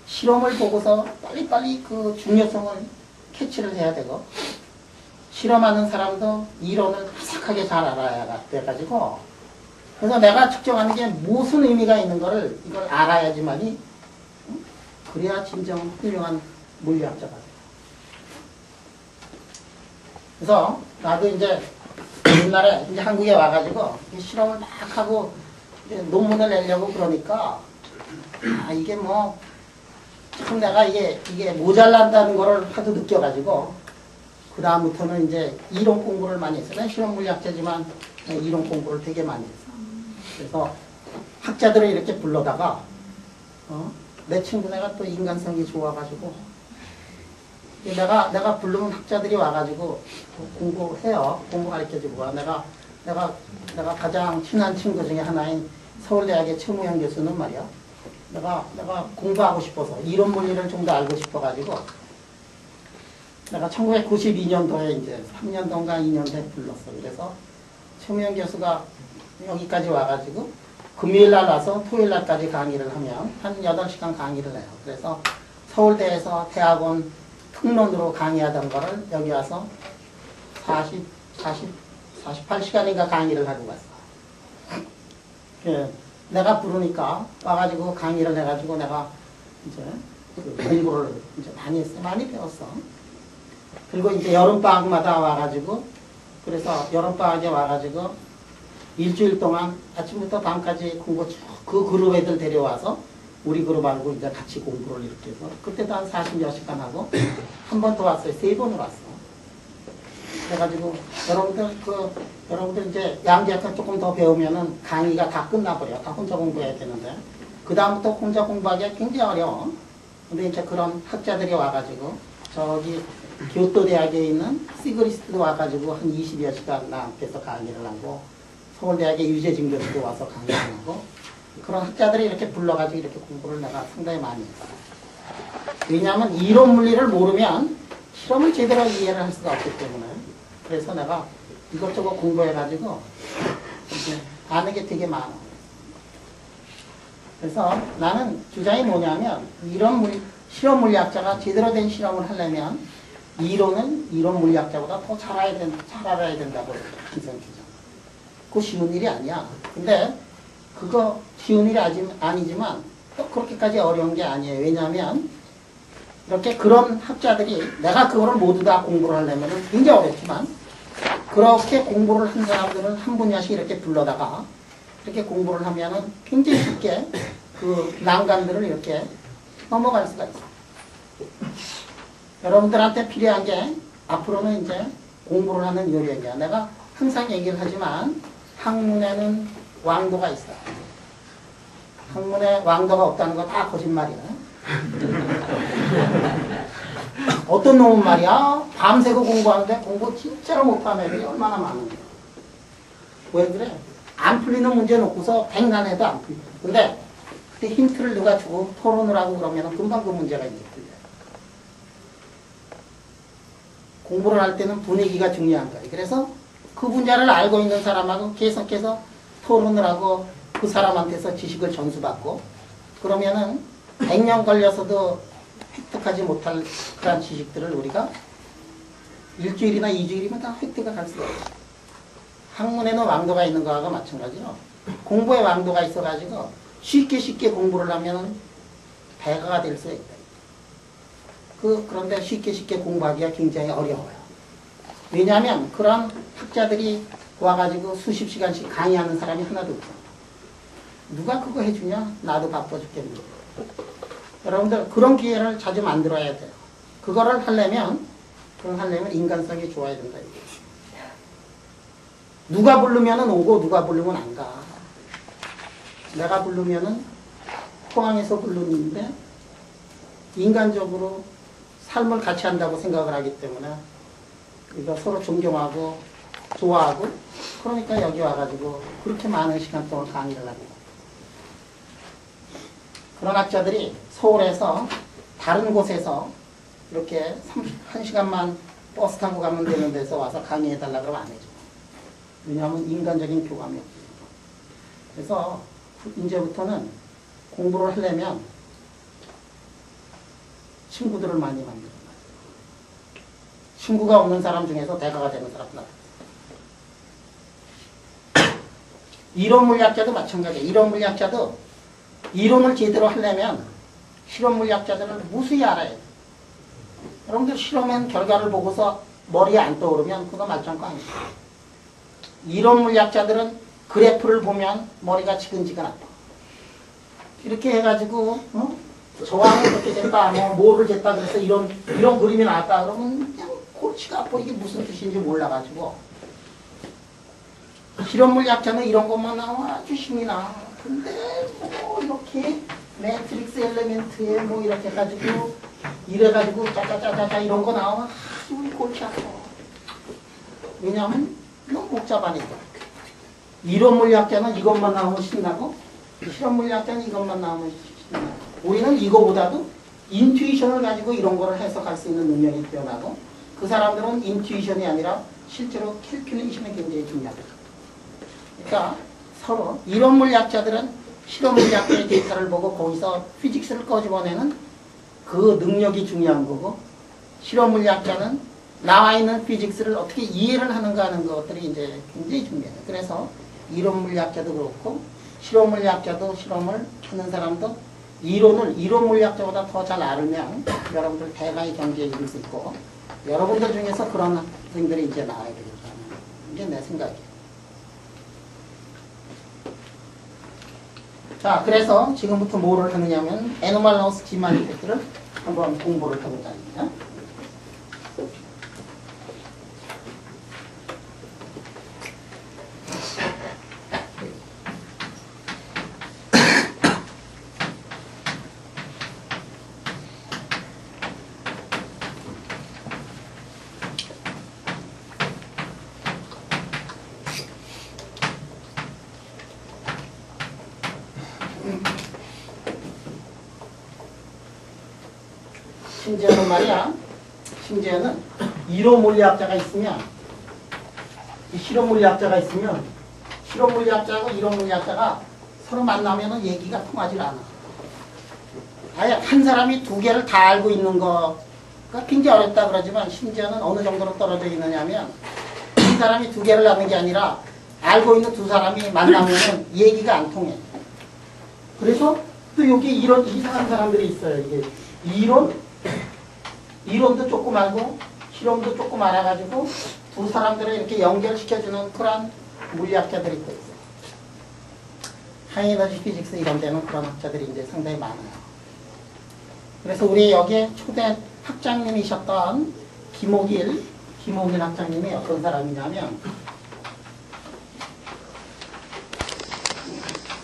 실험을 보고서 빨리빨리 그 중요성을 캐치를 해야 되고, 실험하는 사람도 이론을 바삭하게 잘 알아야 돼가지고, 그래서 내가 측정하는 게 무슨 의미가 있는 거를 이걸 알아야지만이, 그래야 진정 훌륭한 물리학자가 돼요. 그래서 나도 이제 옛날에 이제 한국에 와가지고 실험을 막 하고 논문을 내려고 그러니까, 이게 뭐 참 내가 이게 모자란다는 거를 하도 느껴가지고, 그 다음부터는 이제 이론 공부를 많이 했어요. 난 실험 물리학자지만 이론 공부를 되게 많이 했어. 그래서 학자들을 이렇게 불러다가, 내 친구네가 또 인간성이 좋아가지고, 내가 부르면 학자들이 와가지고 공부해요. 공부 가르쳐주고 와. 내가 가장 친한 친구 중에 하나인 서울대학의 최무영 교수는 말이야. 내가 공부하고 싶어서 이론 물리를 좀 더 알고 싶어가지고, 내가 1992년도에 이제 3년도인가 2년도에 불렀어. 그래서 최무영 교수가 여기까지 와가지고 금요일 날 와서 토요일 날까지 강의를 하면 한 8시간 강의를 해요. 그래서 서울대에서 대학원 특론으로 강의하던 거를 여기 와서 48시간인가 강의를 하고 갔어. 내가 부르니까 와가지고 강의를 해가지고 내가 이제 공부를 이제 많이 했어. 많이 배웠어. 그리고 이제 여름방학마다 와가지고, 그래서 여름방학에 와가지고 일주일 동안 아침부터 밤까지 공부 쭉 그 그룹 애들 데려와서 우리 그룹하고 이제 같이 공부를 이렇게 해서 그때도 한 40여 시간 하고 한 번 더 왔어요. 3번을 왔어. 그래가지고 여러분들 이제 양재학교 조금 더 배우면은 강의가 다 끝나버려. 다 혼자 공부해야 되는데 그 다음부터 혼자 공부하기가 굉장히 어려워. 근데 이제 그런 학자들이 와가지고 저기 교토 대학에 있는 시그리스트도 와가지고 한 20여 시간 나 앞에서 강의를 하고 서울대학의 유재진 교수도 와서 강의를 하고 그런 학자들이 이렇게 불러가지고 이렇게 공부를 내가 상당히 많이 했어요. 왜냐하면 이론 물리를 모르면 실험을 제대로 이해를 할 수가 없기 때문에 그래서 내가 이것저것 공부해가지고 이제 아는 게 되게 많아. 그래서 나는 주장이 뭐냐면 이런 실험 물리학자가 제대로 된 실험을 하려면 이론은 이론 물리학자보다 더 잘 알아야 된다고 항상 주장. 그거 쉬운 일이 아니야. 근데 그거 쉬운 일이 아니지만 또 그렇게까지 어려운 게 아니에요. 왜냐하면 이렇게 그런 학자들이 내가 그거를 모두 다 공부를 하려면 굉장히 어렵지만 그렇게 공부를 한 사람들은 한 분야씩 이렇게 불러다가 이렇게 공부를 하면은 굉장히 쉽게 그 난관들을 이렇게 넘어갈 수가 있어요. 여러분들한테 필요한 게 앞으로는 이제 공부를 하는 요령이야. 내가 항상 얘기를 하지만 학문에는 왕도가 있어. 학문에 왕도가 없다는 거 다 거짓말이야. 어떤 놈은 말이야 밤새고 공부하는데 공부 진짜로 못하는 애들이 얼마나 많은데. 왜 그래? 안 풀리는 문제 놓고서 백난해도 안 풀려. 근데 그때 힌트를 누가 주고 토론을 하고 그러면 금방 그 문제가 이제 풀려요. 공부를 할 때는 분위기가 중요한 거예요. 그래서 그 분야를 알고 있는 사람하고 계속해서 토론을 하고 그 사람한테서 지식을 전수받고 그러면은 100년 걸려서도 획득하지 못할 그런 지식들을 우리가 일주일이나 2주일이면 다 획득을 할 수가 있어요. 학문에는 왕도가 있는 거하고 마찬가지로 공부에 왕도가 있어가지고 쉽게 공부를 하면 배가가 될 수가 있다. 그런데 쉽게 공부하기가 굉장히 어려워요. 왜냐하면 그런 학자들이 와가지고 수십 시간씩 강의하는 사람이 하나도 없어. 누가 그거 해주냐? 나도 바빠 죽겠는데. 여러분들 그런 기회를 자주 만들어야 돼요. 그거를 하려면 인간성이 좋아야 된다. 누가 부르면은 오고 누가 부르면 안 가. 내가 부르면은 포항에서 부르는데 인간적으로 삶을 같이 한다고 생각을 하기 때문에 우리가 서로 존경하고 좋아하고 그러니까 여기 와가지고 그렇게 많은 시간 동안 강의를 하고 그런 학자들이 서울에서 다른 곳에서 이렇게 1시간만 버스 타고 가면 되는 데서 와서 강의해달라 그러면 안 해줘. 왜냐하면 인간적인 교감이 없어요. 그래서 이제부터는 공부를 하려면 친구들을 많이 만들어야 돼요. 친구가 없는 사람 중에서 대가가 되는 사람은 없어요. 이론 물리학자도 마찬가지예요. 이론 물리학자도 이론을 제대로 하려면 실험 물리학자들은 무수히 알아야 돼요. 여러분들 실험한 결과를 보고서 머리에 안 떠오르면 그거 말짱거 아니에요. 이론 물리학자들은 그래프를 보면 머리가 지근지근 아파. 이렇게 해가지고 저항은 이렇게 됐다, 뭐를 됐다 그래서 이런 그림이 나왔다 그러면 그냥 골치가 아파. 이게 무슨 뜻인지 몰라가지고 실험 물리학자는 이런 것만 나와 아주 힘이 나. 근데 뭐 이렇게 매트릭스 엘리멘트에 뭐 이렇게 해가지고 이래가지고 짜짜짜짜 이런 거 나오면 아주 골치 아파. 왜냐하면 너무 복잡하니까. 이론 물리학자는 이것만 나오면 신나고 실험 물리학자는 이것만 나오면 신나고 우리는 이거보다도 인투이션을 가지고 이런 거를 해석할 수 있는 능력이 뛰어나고 그 사람들은 인투이션이 아니라 실제로 캘큘레이션이 굉장히 중요하다. 그러니까 서로 이론 물리학자들은 실험 물리학자의 데이터를 보고 거기서 피직스를 꺼집어내는 그 능력이 중요한 거고 실험 물리학자는 나와 있는 피직스를 어떻게 이해를 하는가 하는 것들이 이제 굉장히 중요해요. 그래서 이론 물리학자도 그렇고 실험 물리학자도 실험을 하는 사람도 이론 물리학자보다 더 잘 알으면 여러분들 대가의 경지에 이를 수 있고 여러분들 중에서 그런 학생들이 이제 나와야 되겠다. 이게 내 생각이에요. 자, 그래서 지금부터 뭐를 하느냐면 애노말러스 지만 이펙트를 한번 공부를 해보자. 심지어는 말이야. 심지어는 이론 물리학자가 있으면 이 실험 물리학자가 있으면 실험 물리학자하고 이론 물리학자가 서로 만나면은 얘기가 통하지 않아. 아예 한 사람이 두 개를 다 알고 있는 거가 굉장히 어렵다 그러지만 심지어는 어느 정도로 떨어져 있느냐면 한 사람이 두 개를 아는 게 아니라 알고 있는 두 사람이 만나면은 얘기가 안 통해. 그래서 또 여기 이런 이상한 사람들이 있어요. 이게 이론도 조금 알고 실험도 조금 알아가지고 두 사람들을 이렇게 연결시켜주는 그런 물리학자들이 또 있어요. 하이에너지 피직스 이런 데는 그런 학자들이 이제 상당히 많아요. 그래서 우리 여기에 초대 학장님이셨던 김옥일 학장님이 어떤 사람이냐면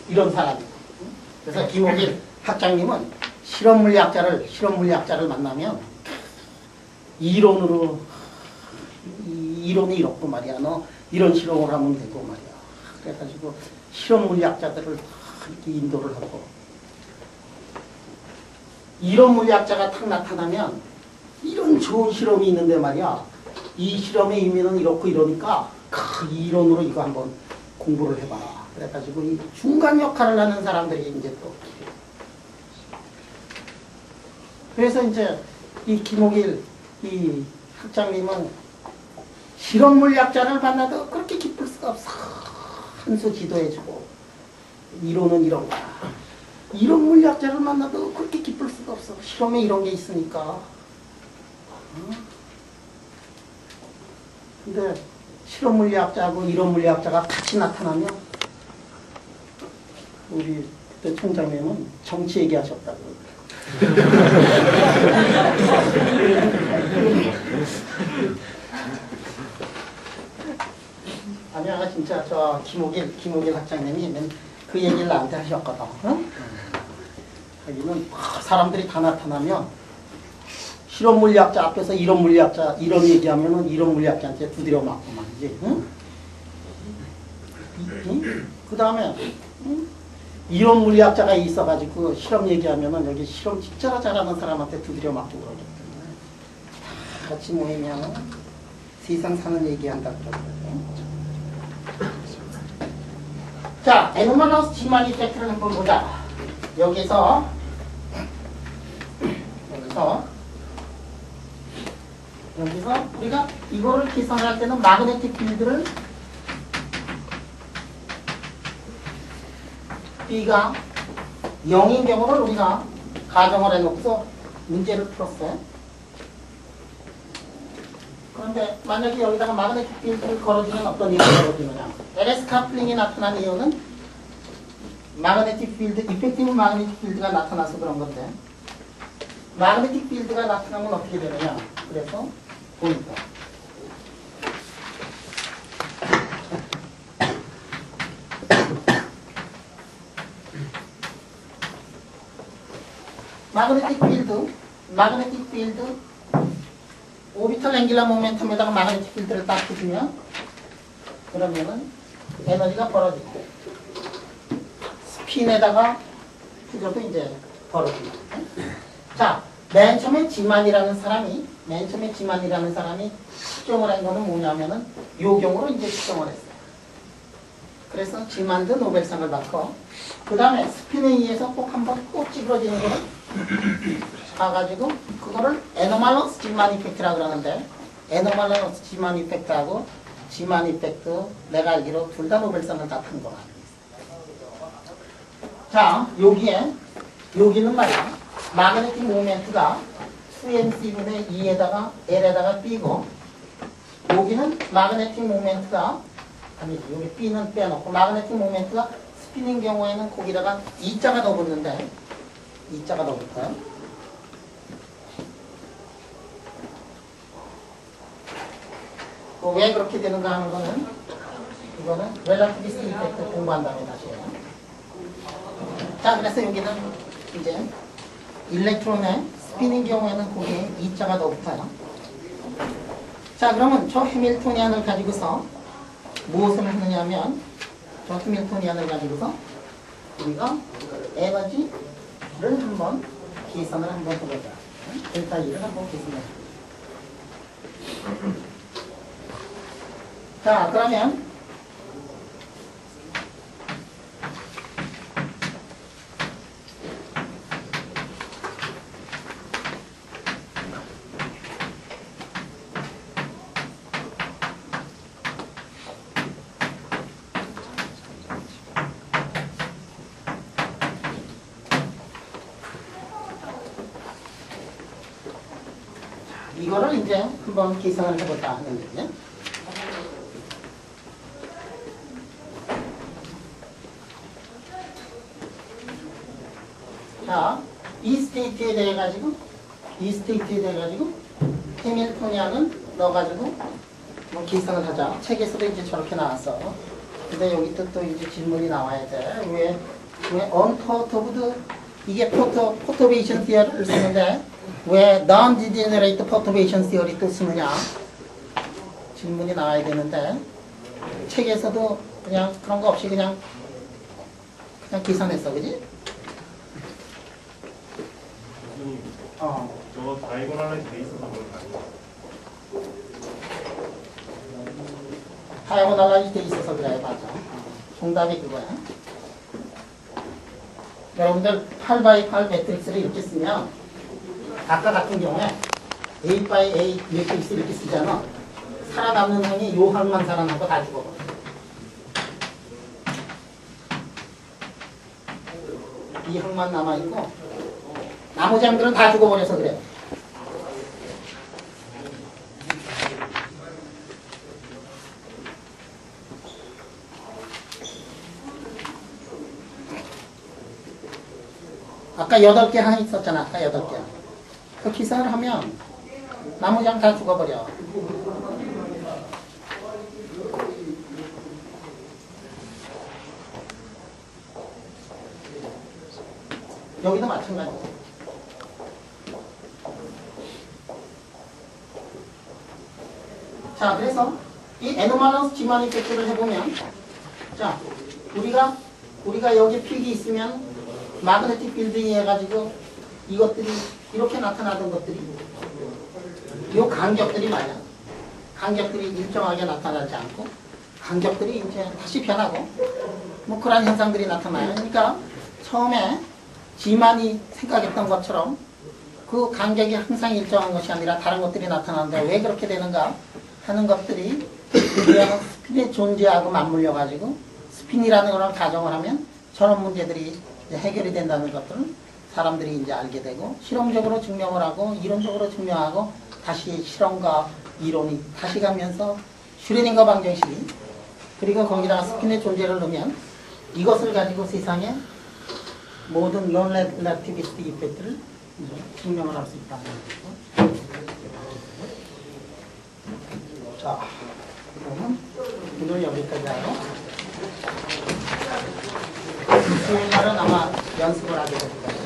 이런 사람이에요. 그래서 김옥일 학장님은 실험 물리학자를 만나면 이론이 이렇고 말이야. 너 이런 실험을 하면 되고 말이야. 그래가지고 실험 물리학자들을 이렇게 인도를 하고 이론 물리학자가 탁 나타나면 이런 좋은 실험이 있는데 말이야. 이 실험의 의미는 이렇고 이러니까 이 이론으로 이거 한번 공부를 해봐라. 그래가지고 이 중간 역할을 하는 사람들이 이제 또 그래서 이제 이 김옥일 이 학장님은 실험 물리학자를 만나도 그렇게 기쁠 수가 없어. 한 수 지도해주고 이론은 이런 거야. 이론 물리학자를 만나도 그렇게 기쁠 수가 없어. 실험에 이런 게 있으니까. 근데 실험 물리학자하고 이론 물리학자가 같이 나타나면 우리 그때 총장님은 정치 얘기하셨다고. 아니야, 진짜 저 김옥일 학장님이 그 얘기를 나한테 하셨거든. 자기는 사람들이 다 나타나면 실험 물리학자 앞에서 이론 물리학자 이런 얘기하면은 이론 물리학자한테 두드려 맞고 말이지. 그 다음에 이론 물리학자가 있어가지고 실험 얘기하면은 여기 실험 진짜 잘하는 사람한테 두드려 맞고 그러기 때문에 다 같이 모이면 세상 사는 얘기한다 그러거든요. 자, 에노멀러스 지만 이펙트를 한번 보자. 여기서 우리가 이거를 계산할 때는 마그네틱 필드를 B가 0인 경우를 우리가 가정을 해놓고서 문제를 풀었어요. 그런데 만약에 여기다가 마그네틱 필드를 걸어주면 어떤 일이 벌어지느냐. LS 카플링이 나타난 이유는 마그네틱 필드, 이펙티브 마그네틱 필드가 나타나서 그런 건데 마그네틱 필드가 나타나면 어떻게 되느냐. 그래서 보니까 마그네틱 필드 오비탈 앵귤러 모멘텀에다가 마그네틱 필드를 딱 주면 그러면은 에너지가 벌어지고 스핀에다가 투저도 이제 벌어집니다. 자, 맨 처음에 지만이라는 사람이 추정을 한 거는 뭐냐면은 요 경우로 이제 추정을 했어요. 그래서 지만도 노벨상을 받고 그 다음에 스핀에 의해서 꼭 한번 꼭 찌그러지는 거를 봐가지고 그거를 에노말러스 지만 이펙트라고 그러는데 에노말러스 지만 이펙트하고 지만 이펙트 내가 알기로 둘 다 노벨상을 다 탄 거라. 자, 여기는 말이야. 마그네틱 모멘트가 2mc분의 2에다가 L에다가 B고 여기는 마그네틱 모멘트가 아니지, 여기 B는 빼놓고 마그네틱 모멘트가 스피닝 경우에는 거기다가 2자가 더 붙는데 2자가 더 붙어요. 왜 그렇게 되는가 하는 거는 이거는 렐러티비스트 이펙트 공부한 다음에 다시 해요. 자, 그래서 여기는 이제 일렉트론의 스피닝 경우에는 거기에 2자가 더 붙어요. 자, 그러면 저 해밀토니안을 가지고서 무엇을 하느냐면 저 해밀토니안을 가지고서 우리가 에너지를 한번 계산을 한번 해보자. 델타 E를 한번 계산해. 자, 그러면 이거를 이제 한번 계산을 해보자 하는 거죠. 자, 이 스테이트에 대해 가지고 해밀토니안은 넣어가지고 뭐 계산을 하자. 책에서도 이제 저렇게 나왔어. 근데 여기 또 이제 질문이 나와야 돼. 왜 언퍼터브드 이게 포터베이션 티어리를 쓰는데 왜 non-degenerate perturbation theory 또 쓰느냐? 질문이 나와야 되는데 책에서도 그냥 그런 거 없이 그냥 계산했어, 그지? 저 다이고널에 돼 있어서 그런 거 아니에요? 다이고널라이즈 돼 있어서 그래, 맞아. 정답이 그거야. 여러분들 8x8 매트릭스를 이렇게 쓰면 아까 같은 경우에 A/A 매트릭스 이렇게 쓰잖아. 살아남는 항이 요 항만 살아남고 다 죽어버려. 이 항만 남아있고 나머지 항들은 다 죽어버려서 그래. 아까 8개 항 있었잖아. 아까 8개 항. 그 기사를 하면 나머지 항 다 죽어버려. 여기도 마찬가지. 자, 그래서 이 에노말러스 지만 이펙트를 해보면, 자, 우리가 여기 필기 있으면 마그네틱 필딩 해가지고 이것들이 이렇게 나타나던 것들이 이 간격들이 말이야. 간격들이 일정하게 나타나지 않고 간격들이 이제 다시 변하고 뭐 그런 현상들이 나타나요. 그러니까 처음에 지만이 생각했던 것처럼 그 간격이 항상 일정한 것이 아니라 다른 것들이 나타나는데 왜 그렇게 되는가 하는 것들이 그냥 스핀의 존재하고 맞물려 가지고 스핀이라는 그런 가정을 하면 저런 문제들이 이제 해결이 된다는 것들을 사람들이 이제 알게 되고 실험적으로 증명을 하고 이론적으로 증명하고 다시 실험과 이론이 다시 가면서 슈레딩거 방정식이 그리고 거기다가 스핀의 존재를 넣으면 이것을 가지고 세상에 모든 non-relativistic 이펙트를 증명을 할 수 있다는 거죠. 자, 그러면 오늘 여기까지 하고 수요일 날은 아마 연습을 하게 될 거예요.